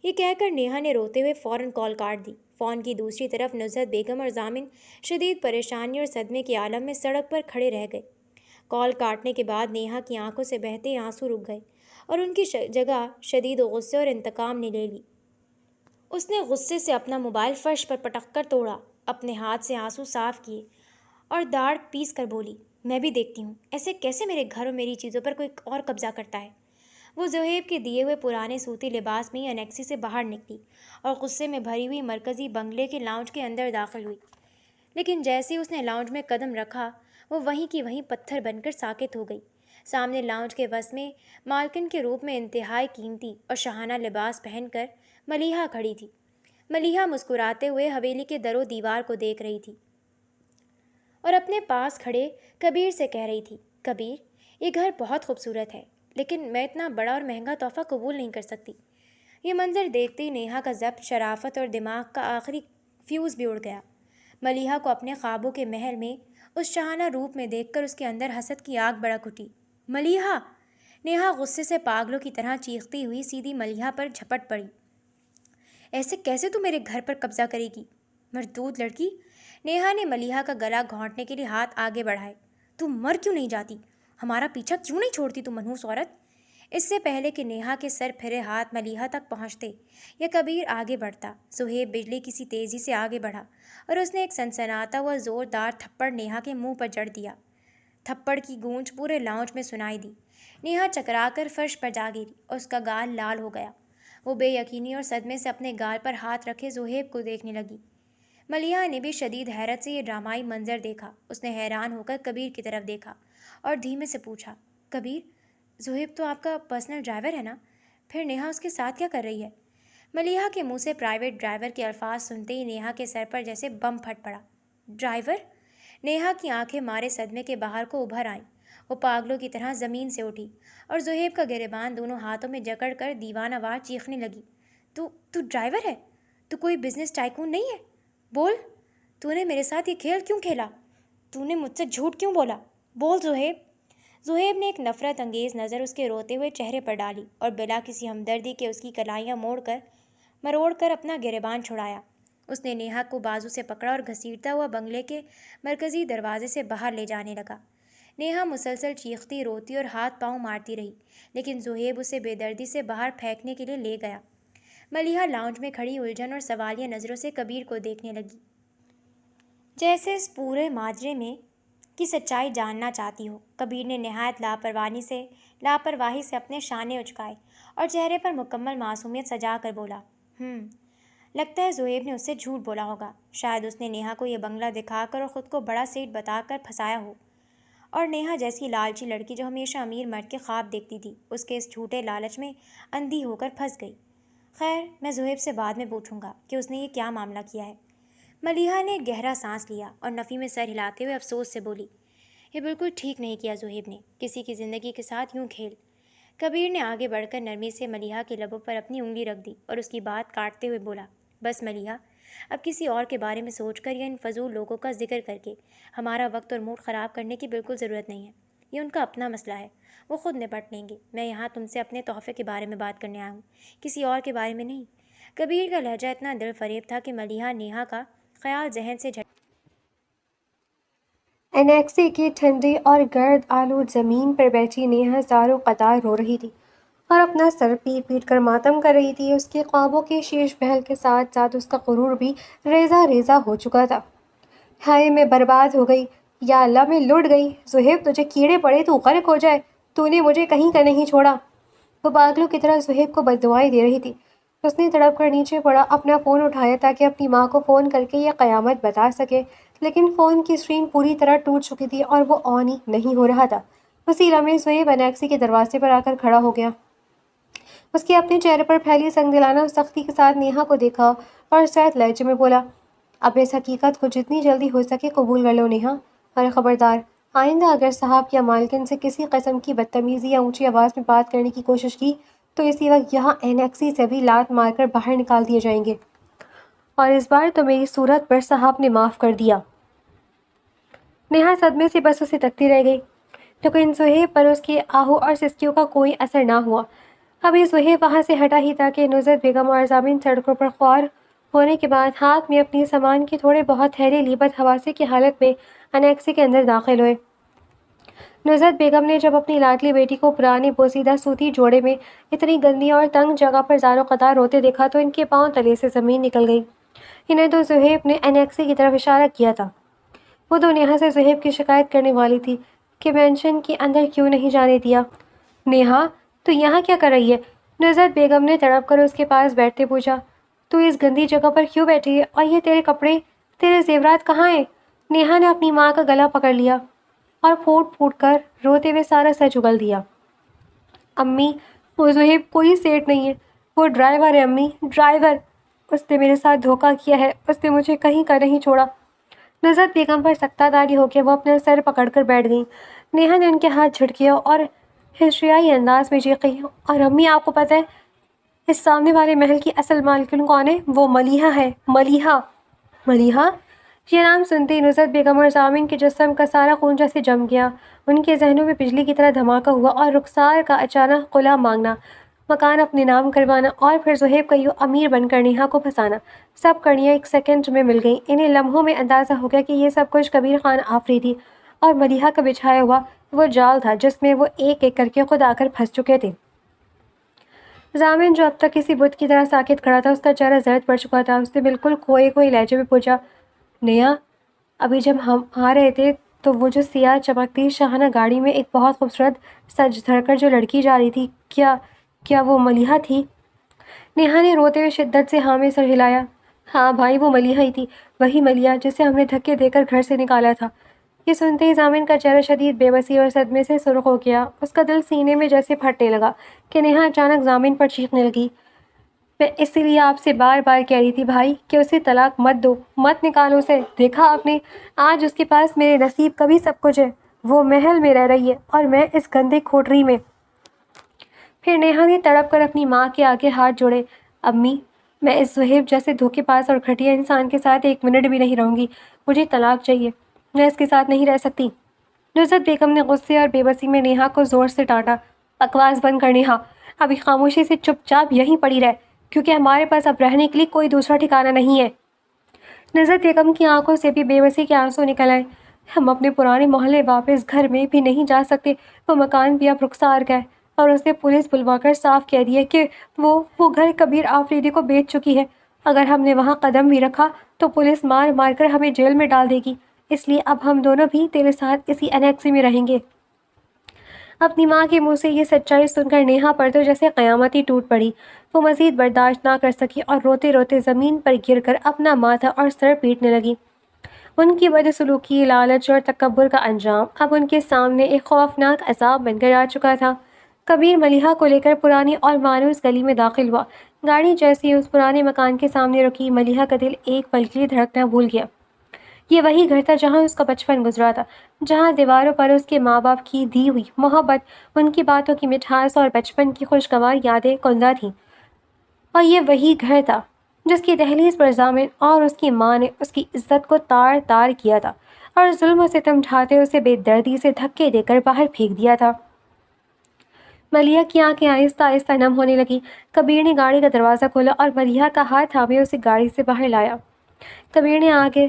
یہ کہہ کر نیہا نے روتے ہوئے فوراً کال کاٹ دی۔ فون کی دوسری طرف نزہت بیگم اور ضامن شدید پریشانی اور صدمے کے عالم میں سڑک پر کھڑے رہ گئے۔ کال کاٹنے کے بعد نیہا کی آنکھوں سے بہتے آنسو رک گئے اور ان کی جگہ شدید غصے اور انتقام نے لے لی۔ اس نے غصے سے اپنا موبائل فرش پر پٹک کر توڑا، اپنے ہاتھ سے آنسو صاف کیے اور داڑھ پیس کر بولی، میں بھی دیکھتی ہوں ایسے کیسے میرے گھر اور میری چیزوں پر کوئی اور قبضہ کرتا ہے۔ وہ زہیب کے دیے ہوئے پرانے سوتی لباس میں ہی انیکسی سے باہر نکلی اور غصے میں بھری ہوئی مرکزی بنگلے کے لاؤنج کے اندر داخل ہوئی۔ لیکن جیسے ہی اس نے لاؤنج میں قدم رکھا، وہ وہیں کی وہیں پتھر بن کر ساکت ہو گئی۔ سامنے لاؤنج کے وسط میں مالکن کے روپ میں انتہائی قیمتی اور شاہانہ لباس پہن کر ملیحہ کھڑی تھی۔ ملیحہ مسکراتے ہوئے حویلی کے در و دیوار کو دیکھ رہی تھی اور اپنے پاس کھڑے کبیر سے کہہ رہی تھی، کبیر، یہ گھر بہت خوبصورت ہے، لیکن میں اتنا بڑا اور مہنگا تحفہ قبول نہیں کر سکتی۔ یہ منظر دیکھتے ہی نیہا کا ضبط، شرافت اور دماغ کا آخری فیوز بھی اڑ گیا۔ ملیحہ کو اپنے خوابوں کے محل میں اس شاہانہ روپ میں دیکھ کر اس کے اندر حسد کی آگ بھڑک اٹھی۔ ملیحہ! نیہا غصے سے پاگلوں کی طرح چیختی ہوئی سیدھی ملیحہ پر جھپٹ پڑی۔ ایسے کیسے تو میرے گھر پر قبضہ کرے گی، مردود لڑکی! نیہا نے ملیحہ کا گلا گھونٹنے کے لیے ہاتھ آگے بڑھائے۔ تو مر کیوں نہیں جاتی؟ ہمارا پیچھا کیوں نہیں چھوڑتی تو منحوس عورت؟ اس سے پہلے کہ نیہا کے سر پھرے ہاتھ ملیحہ تک پہنچتے یا کبیر آگے بڑھتا، زہیب بجلی کی سی تیزی سے آگے بڑھا اور اس نے ایک سنسناتا ہوا زوردار تھپڑ نیہا کے منہ پر جڑ دیا۔ تھپڑ کی گونج پورے لاؤنج میں سنائی دی۔ نیہا چکرا کر فرش پر جا گری اور اس کا گال لال ہو گیا۔ وہ بے یقینی اور صدمے سے اپنے گال پر ہاتھ رکھے زہیب کو دیکھنے لگی۔ ملیحہ نے بھی شدید حیرت سے یہ ڈرامائی منظر دیکھا۔ اس نے حیران ہو کر کبیر کی طرف دیکھا اور دھیمے سے پوچھا، کبیر، زہیب تو آپ کا پرسنل ڈرائیور ہے نا؟ پھر نیہا اس کے ساتھ کیا کر رہی ہے؟ ملیحہ کے منہ سے پرائیویٹ ڈرائیور کے الفاظ سنتے ہی نیہا کے سر پر جیسے بم پھٹ پڑا۔ ڈرائیور؟ نیہا کی آنکھیں مارے صدمے کے باہر کو ابھر آئیں۔ وہ پاگلوں کی طرح زمین سے اٹھی اور زہیب کا گریبان دونوں ہاتھوں میں جکڑ کر دیوانہ وار چیخنے لگی۔ تو ڈرائیور ہے؟ تو کوئی بزنس ٹائکون نہیں ہے؟ بول، تو نے میرے ساتھ یہ کھیل کیوں کھیلا؟ تو نے مجھ سے جھوٹ کیوں بولا؟ بول زہیب۔ زہیب نے ایک نفرت انگیز نظر اس کے روتے ہوئے چہرے پر ڈالی اور بلا کسی ہمدردی کے اس کی کلائیاں مروڑ کر اپنا گریبان چھڑایا۔ اس نے نیہا کو بازو سے پکڑا اور گھسیٹتا ہوا بنگلے کے مرکزی دروازے سے باہر لے جانے لگا۔ نیہا مسلسل چیختی، روتی اور ہاتھ پاؤں مارتی رہی، لیکن زہیب اسے بے دردی سے باہر پھینکنے کے لیے لے گیا۔ ملیحہ لاؤنج میں کھڑی الجھن اور سوالیہ نظروں سے کبیر کو دیکھنے لگی، جیسے اس پورے ماجرے میں کی سچائی جاننا چاہتی ہو۔ کبیر نے نہایت لاپرواہی سے اپنے شانے اچکائے اور چہرے پر مکمل معصومیت سجا کر بولا، لگتا ہے زہیب نے اس سے جھوٹ بولا ہوگا۔ شاید اس نے نیہا کو یہ بنگلہ دکھا کر اور خود کو بڑا سیٹ بتا کر پھنسایا ہو، اور نیہا جیسی لالچی لڑکی جو ہمیشہ امیر مرد کے خواب دیکھتی تھی، اس کے اس جھوٹے لالچ میں اندھی ہو کر پھنس گئی۔ خیر، میں زہیب سے بعد میں پوچھوں گا کہ اس نے یہ کیا معاملہ کیا ہے۔ ملیحہ نے گہرا سانس لیا اور نفی میں سر ہلاتے ہوئے افسوس سے بولی، یہ بالکل ٹھیک نہیں کیا زہیب نے، کسی کی زندگی کے ساتھ یوں کھیل۔ کبیر نے آگے بڑھ کر نرمی سے ملیحہ کے لبوں پر اپنی انگلی رکھ دی اور اس کی بات کاٹتے ہوئے بولا، بس ملیحہ، اب کسی اور کے بارے میں سوچ کر یا ان فضول لوگوں کا ذکر کر کے ہمارا وقت اور موڈ خراب کرنے کی بالکل ضرورت نہیں ہے۔ یہ ان کا اپنا مسئلہ ہے، وہ خود نپٹ لیں گے۔ میں یہاں تم سے اپنے تحفے کے بارے میں بات کرنے آیا ہوں، کسی اور کے بارے میں نہیں۔ کبیر کا لہجہ اتنا دل فریب تھا کہ ملیحہ نیہا کا خیال ذہن سے انیکسی کی ٹھنڈی اور گرد آلود زمین پر بیٹھی نیہا زاروں قطار رو رہی تھی۔ اور اپنا سر پیٹ پیٹ کر ماتم کر رہی تھی۔ اس کے خوابوں کے شیش محل کے ساتھ ساتھ اس کا غرور بھی ریزہ ریزہ ہو چکا تھا۔ ہائے میں برباد ہو گئی، یا اللہ میں لٹ گئی، زہیب تجھے کیڑے پڑے تو غرق ہو جائے، تو نے مجھے کہیں کا نہیں چھوڑا۔ وہ پاگلوں کی طرح زہیب کو بددعائیں دے رہی تھی۔ اس نے تڑپ کر نیچے پڑا، اپنا فون اٹھایا تاکہ اپنی ماں کو فون کر کے یہ قیامت بتا سکے، لیکن فون کی اسکرین پوری طرح ٹوٹ چکی تھی اور وہ آن ہی نہیں ہو رہا تھا۔ اسی لمحے زہیب انیکسی کے دروازے پر آ کر کھڑا ہو گیا۔ اس کے اپنے چہرے پر پھیلی سنگدلانہ اور سختی کے ساتھ نیہا کو دیکھا اور سرد لہجے میں بولا، اب اس حقیقت کو جتنی جلدی ہو سکے قبول کر لو نیہا، اور خبردار، آئندہ اگر صاحب یا مالکن سے کسی قسم کی بدتمیزی یا اونچی آواز میں بات کرنے کی کوشش کی تو اسی وقت یہاں انیکسی سے بھی لات مار کر باہر نکال دیے جائیں گے۔ اور اس بار تو میری صورت پر صاحب نے معاف کر دیا۔ نیہا صدمے سے بس اسے تکتی رہ گئی، لیکن زہیب پر اس کی آہو اور سسکیوں کا کوئی اثر نہ ہوا۔ ابھی زہیب وہاں سے ہٹا ہی تھا کہ نصرت بیگم اور ضامن سڑکوں پر خوار ہونے کے بعد ہاتھ میں اپنی سامان کی تھوڑے بہت تھیلے لی بد حواسی کی حالت میں انیکسی کے اندر داخل ہوئے۔ نصرت بیگم نے جب اپنی لاڈلی بیٹی کو پرانے بوسیدہ سوتی جوڑے میں اتنی گندی اور تنگ جگہ پر زار و قطار روتے دیکھا تو ان کے پاؤں تلے سے زمین نکل گئی۔ انہیں تو زہیب نے انیکسی کی طرف اشارہ کیا تھا۔ وہ تو نیہا سے زہیب کی شکایت کرنے والی تھی کہ مینشن کے اندر کیوں نہیں جانے دیا۔ نیہا، تو یہاں کیا کر رہی ہے؟ نصرت بیگم نے تڑپ کر اس کے پاس بیٹھتے پوچھا۔ تو اس گندی جگہ پر کیوں بیٹھی ہے؟ اور یہ تیرے کپڑے، تیرے زیورات کہاں ہیں؟ نیہا نے اپنی ماں کا گلا پکڑ لیا اور پھوٹ پھوٹ کر روتے ہوئے سارا سچ اگل دیا۔ امی، وہ زہیب کوئی سیٹ نہیں ہے، وہ ڈرائیور ہے امی، ڈرائیور۔ اس نے میرے ساتھ دھوکہ کیا ہے، اس نے مجھے کہیں کا نہیں چھوڑا۔ نصرت بیگم پر سکتہ داری ہو کے وہ اپنا سر پکڑ کر بیٹھ گئیں۔ نیہا نے ان کے ہاتھ جھٹکیا اور ہسٹریائی انداز میں چیخی، اور امی آپ کو پتہ ہے اس سامنے والے محل کی اصل مالکن کون ہے؟ وہ ملیحہ ہے، ملیحہ۔ ملیحہ؟ یہ نام سنتے ہی نصرت بیگم اور ضامن کے جسم کا سارا خون جیسے جم گیا۔ ان کے ذہنوں میں بجلی کی طرح دھماکہ ہوا، اور رخسار کا اچانک خلا مانگنا، مکان اپنے نام کروانا اور پھر زہیب کا یوں امیر بن کر نیہا کو پھنسانا، سب کڑیاں ایک سیکنڈ میں مل گئیں۔ انہیں لمحوں میں اندازہ ہو گیا کہ یہ سب کچھ کبیر خان آفریدی اور ملیحہ کا بچھایا ہوا وہ جال تھا جس میں وہ ایک ایک کر کے خود آ کر پھنس چکے تھے۔ ضامن جو اب تک کسی بت کی طرح ساکت کھڑا تھا، اس کا چہرہ زرد پڑ چکا تھا۔ اس نے بالکل کھوئے ہوئے لہجے میں پوچھا، نیہا، ابھی جب ہم آ رہے تھے تو وہ جو سیاہ چمکتی شاہانہ گاڑی میں ایک بہت خوبصورت سج دھر کر جو لڑکی جا رہی تھی، کیا وہ ملیحہ تھی؟ نیہا نے روتے ہوئے شدت سے ہاں میں سر ہلایا۔ ہاں بھائی، وہ ملیحہ ہی تھی، وہی ملیحہ جسے ہم نے دھکے دے کر گھر سے نکالا تھا۔ یہ سنتے ہی ضامن کا چہرہ شدید بے بسی اور صدمے سے سرخ ہو گیا۔ اس کا دل سینے میں جیسے پھٹنے لگا کہ نیہا اچانک ضامن پر چیخنے لگی، میں اسی لیے آپ سے بار بار کہہ رہی تھی بھائی کہ اسے طلاق مت دو، مت نکالو اسے۔ دیکھا آپ نے، آج اس کے پاس میرے نصیب کا بھی سب کچھ ہے، وہ محل میں رہ رہی ہے اور میں اس گندے کھوٹری میں۔ پھر نیہا نے تڑپ کر اپنی ماں کے آگے ہاتھ جوڑے، امی، میں اس زہیب جیسے دھوکے باز اور گھٹیا انسان کے ساتھ ایک منٹ بھی نہیں رہوں گی، مجھے طلاق چاہیے، میں اس کے ساتھ نہیں رہ سکتی۔ نصرت بیگم نے غصے اور بے بسی میں نیہا کو زور سے ڈانٹا، بکواس بند کر نیہا، ابھی خاموشی سے چپ چاپ یہیں پڑی رہ، کیونکہ ہمارے پاس اب رہنے کے لیے کوئی دوسرا ٹھکانہ نہیں ہے۔ نصرت بیگم کی آنکھوں سے بھی بے بسی کے آنسو نکل آئے، ہم اپنے پرانے محلے واپس گھر میں بھی نہیں جا سکتے، وہ مکان بھی اب رخسار کا ہے، اور اس نے پولیس بلوا کر صاف کہہ دیا کہ وہ گھر کبیر آفریدی کو بیچ چکی ہے۔ اگر ہم نے وہاں قدم بھی رکھا تو پولیس مار مار کر ہمیں جیل میں ڈال دے گی، اس لیے اب ہم دونوں بھی تیرے ساتھ اسی انیکسی میں رہیں گے۔ اپنی ماں کے منہ سے یہ سچائی سن کر نیہا پر تو جیسے قیامت ہی ٹوٹ پڑی۔ وہ مزید برداشت نہ کر سکی اور روتے روتے زمین پر گر کر اپنا ماتھا اور سر پیٹنے لگی۔ ان کی بدسلوکی، لالچ اور تکبر کا انجام اب ان کے سامنے ایک خوفناک عذاب بن کر آ چکا تھا۔ کبیر ملیحہ کو لے کر پرانی اور مانوس گلی میں داخل ہوا۔ گاڑی جیسے ہی اس پرانے مکان کے سامنے رکی، ملیحہ کا دل ایک پل کے لیے دھڑکنا بھول گیا۔ یہ وہی گھر تھا جہاں اس کا بچپن گزرا تھا، جہاں دیواروں پر اس کے ماں باپ کی دی ہوئی محبت، ان کی باتوں کی مٹھاس اور بچپن کی خوشگوار یادیں کندہ تھیں۔ اور یہ وہی گھر تھا جس کی دہلیز پر ضامن اور اس کی ماں نے اس کی عزت کو تار تار کیا تھا اور ظلم و ستم ڈھاتے اسے بے دردی سے دھکے دے کر باہر پھینک دیا تھا۔ ملیحہ کی آنکھیں آہستہ آہستہ نم ہونے لگی۔ کبیر نے گاڑی کا دروازہ کھولا اور ملیحہ کا ہاتھ تھامے اسے گاڑی سے باہر لایا۔ کبیر نے آگے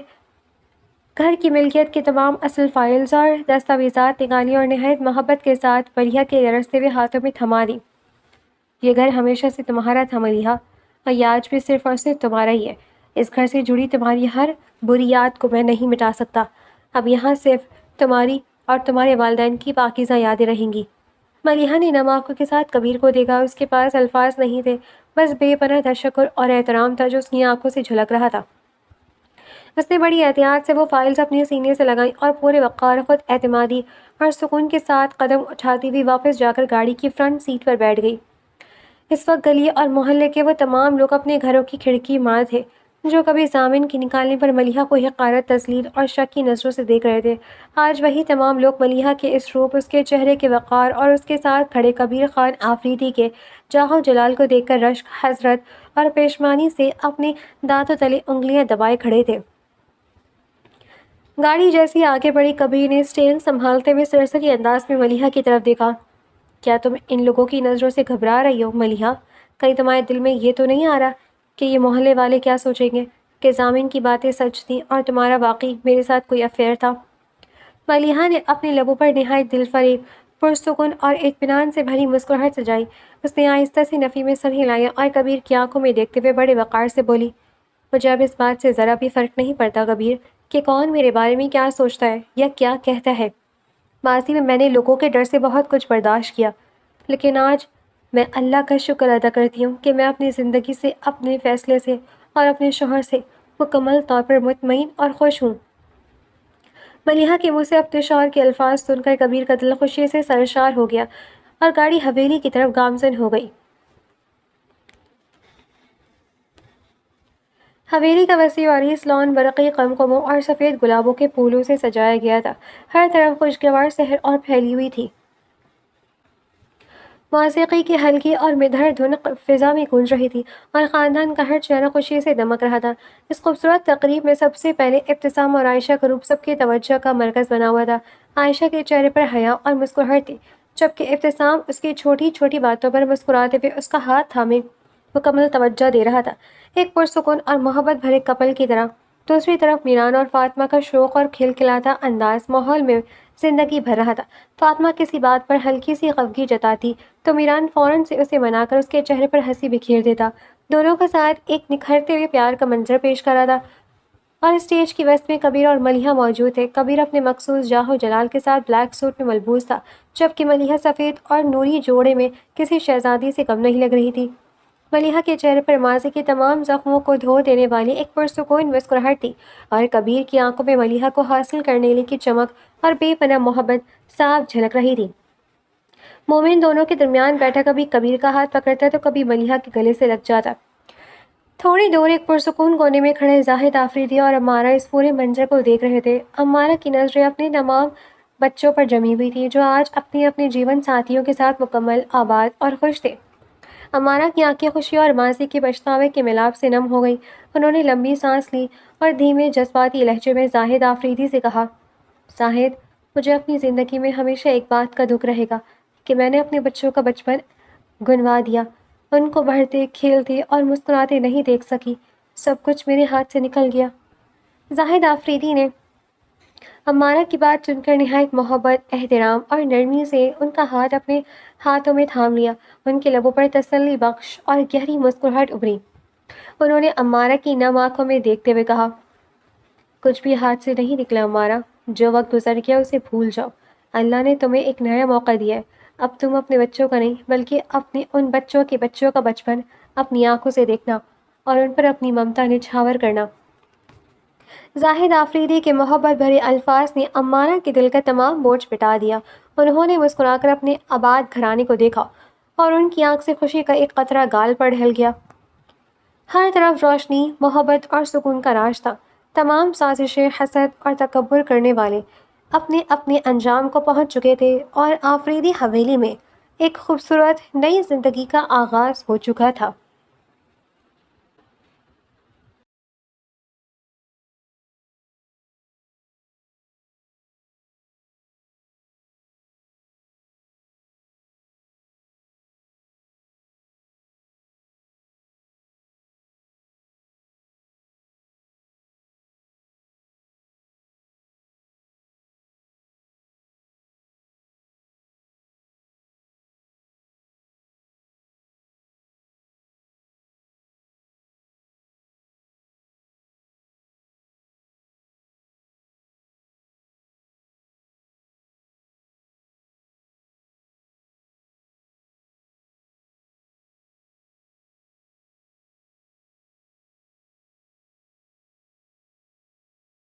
گھر کی ملکیت کے تمام اصل فائلز اور دستاویزات نکالی اور نہایت محبت کے ساتھ ملیحہ کے لرزتے ہوئے ہاتھوں میں تھما دی۔ یہ گھر ہمیشہ سے تمہارا تھا ملیحہ، اور یہ آج بھی صرف اور صرف تمہارا ہی ہے۔ اس گھر سے جڑی تمہاری ہر بری یاد کو میں نہیں مٹا سکتا۔ اب یہاں صرف تمہاری اور تمہارے والدین کی پاکیزہ یادیں رہیں گی۔ ملیحہ نے نم آنکھوں کے ساتھ کبیر کو دیکھا۔ اس کے پاس الفاظ نہیں تھے، بس بے پناہ تشکر اور احترام تھا جو اس کی آنکھوں سے جھلک رہا تھا۔ اس نے بڑی احتیاط سے وہ فائلز اپنے سینے سے لگائیں اور پورے وقار، خود اعتمادی اور سکون کے ساتھ قدم اٹھاتی ہوئی واپس جا کر گاڑی کی فرنٹ سیٹ پر بیٹھ گئی۔ اس وقت گلی اور محلے کے وہ تمام لوگ اپنے گھروں کی کھڑکی مار تھے جو کبھی ضامن کے نکالنے پر ملیحہ کو حقارت، تذلیل اور شک کی نظروں سے دیکھ رہے تھے، آج وہی تمام لوگ ملیحہ کے اس روپ، اس کے چہرے کے وقار اور اس کے ساتھ کھڑے کبیر خان آفریدی کے جاہ و جلال کو دیکھ کر رشک، حسرت اور پشیمانی سے اپنے دانتوں تلے انگلیاں دبائے کھڑے تھے۔ گاڑی جیسی آگے بڑھی، کبیر نے اسٹیئرنگ سنبھالتے ہوئے سرسری انداز میں ملیحہ کی طرف دیکھا۔ کیا تم ان لوگوں کی نظروں سے گھبرا رہی ہو ملیحہ؟ کہیں تمہارے دل میں یہ تو نہیں آ رہا کہ یہ محلے والے کیا سوچیں گے کہ ضامن کی باتیں سچ تھیں اور تمہارا واقعی میرے ساتھ کوئی افیئر تھا؟ ملیحہ نے اپنے لبوں پر نہایت دل فریب، پرسکون اور اطمینان سے بھری مسکراہٹ سجائی۔ اس نے آہستہ سے نفی میں سر ہلایا اور کبیر کی آنکھوں میں دیکھتے ہوئے بڑے وقار سے بولی، مجھے اب اس بات سے ذرا بھی فرق نہیں پڑتا کبیر کہ کون میرے بارے میں کیا سوچتا ہے یا کیا کہتا ہے۔ ماضی میں نے لوگوں کے ڈر سے بہت کچھ برداشت کیا، لیکن آج میں اللہ کا شکر ادا کرتی ہوں کہ میں اپنی زندگی سے، اپنے فیصلے سے اور اپنے شوہر سے مکمل طور پر مطمئن اور خوش ہوں۔ ملیحہ کے منہ سے اپنے شوہر کے الفاظ سن کر کبیر کا دل خوشی سے سرشار ہو گیا اور گاڑی حویلی کی طرف گامزن ہو گئی۔ حویلی کا وسیع و عریض لان برقی قمقموں اور سفید گلابوں کے پھولوں سے سجایا گیا تھا، ہر طرف خوشگوار سحر اور پھیلی ہوئی تھی۔ موسیقی کی ہلکی اور مدھر دھن فضا میں گونج رہی تھی اور خاندان کا ہر چہرہ خوشی سے دمک رہا تھا۔ اس خوبصورت تقریب میں سب سے پہلے ابتسام اور عائشہ کا روپ سب کی توجہ کا مرکز بنا ہوا تھا۔ عائشہ کے چہرے پر حیا اور مسکراہٹ تھی، جبکہ ابتسام اس کی چھوٹی چھوٹی باتوں پر مسکراتے ہوئے اس کا ہاتھ تھامے مکمل توجہ دے رہا تھا، ایک پرسکون اور محبت بھرے کپل کی طرح۔ دوسری طرف میران اور فاطمہ کا شوق اور کھلکھلاتا انداز ماحول میں زندگی بھر رہا تھا۔ فاطمہ کسی بات پر ہلکی سی خفگی جتاتی تو میران فوراً سے اسے منا کر اس کے چہرے پر ہنسی بکھیر دیتا۔ دونوں کا ساتھ ایک نکھرتے ہوئے پیار کا منظر پیش کر رہا تھا، اور اسٹیج کی وسط میں کبیر اور ملیحہ موجود تھے۔ کبیر اپنے مخصوص جاہ و جلال کے ساتھ بلیک سوٹ میں ملبوس تھا، جبکہ ملیحہ سفید اور نوری جوڑے میں کسی شہزادی سے کم نہیں لگ رہی تھی۔ ملیحہ کے چہرے پر ماضی کے تمام زخموں کو دھو دینے والی ایک پرسکون مسکراہٹ تھی، اور کبیر کی آنکھوں میں ملیحہ کو حاصل کرنے کی چمک اور بے پناہ محبت صاف جھلک رہی تھی۔ مومن دونوں کے درمیان بیٹھا کبھی کبیر کا ہاتھ پکڑتا تو کبھی ملیحہ کے گلے سے لگ جاتا۔ تھوڑی دور ایک پرسکون کونے میں کھڑے زاہد آفریدی اور امارہ اس پورے منظر کو دیکھ رہے تھے۔ امارہ کی نظریں اپنے تمام بچوں پر جمی ہوئی تھیں جو آج اپنے اپنے جیون ساتھیوں کے ساتھ مکمل آباد اور خوش تھے۔ امارہ کی آنکھیں خوشی اور ماضی کے پچھتاوے کے ملاپ سے نم ہو گئی۔ انہوں نے لمبی سانس لی اور دھیمے جذباتی لہجے میں زاہد آفریدی سے کہا، زاہد، مجھے اپنی زندگی میں ہمیشہ ایک بات کا دکھ رہے گا کہ میں نے اپنے بچوں کا بچپن گنوا دیا، ان کو بڑھتے، کھیلتے اور مسکراتے نہیں دیکھ سکی، سب کچھ میرے ہاتھ سے نکل گیا۔ زاہد آفریدی نے امارہ کی بات سن کر نہایت محبت، احترام اور نرمی سے ان کا ہاتھ اپنے ہاتھوں میں تھام لیا۔ ان کے لبوں پر تسلی بخش اور گہری مسکراہٹ ابھری۔ انہوں نے امارہ کی نم آنکھوں میں دیکھتے ہوئے کہا، کچھ بھی ہاتھ سے نہیں نکلا امارہ، جو وقت گزر گیا اسے بھول جاؤ۔ اللہ نے تمہیں ایک نیا موقع دیا ہے، اب تم اپنے بچوں کا نہیں بلکہ اپنے ان بچوں کے بچوں کا بچپن اپنی آنکھوں سے دیکھنا اور ان پر اپنی ممتا نچھاور کرنا۔ زاہد آفریدی کے محبت بھرے الفاظ نے امارہ کے دل کا تمام بوجھ مٹا دیا۔ انہوں نے مسکرا کر اپنے آباد گھرانے کو دیکھا اور ان کی آنکھ سے خوشی کا ایک قطرہ گال پر ڈھل گیا۔ ہر طرف روشنی، محبت اور سکون کا راج تھا۔ تمام سازشیں، حسد اور تکبر کرنے والے اپنے اپنے انجام کو پہنچ چکے تھے اور آفریدی حویلی میں ایک خوبصورت نئی زندگی کا آغاز ہو چکا تھا۔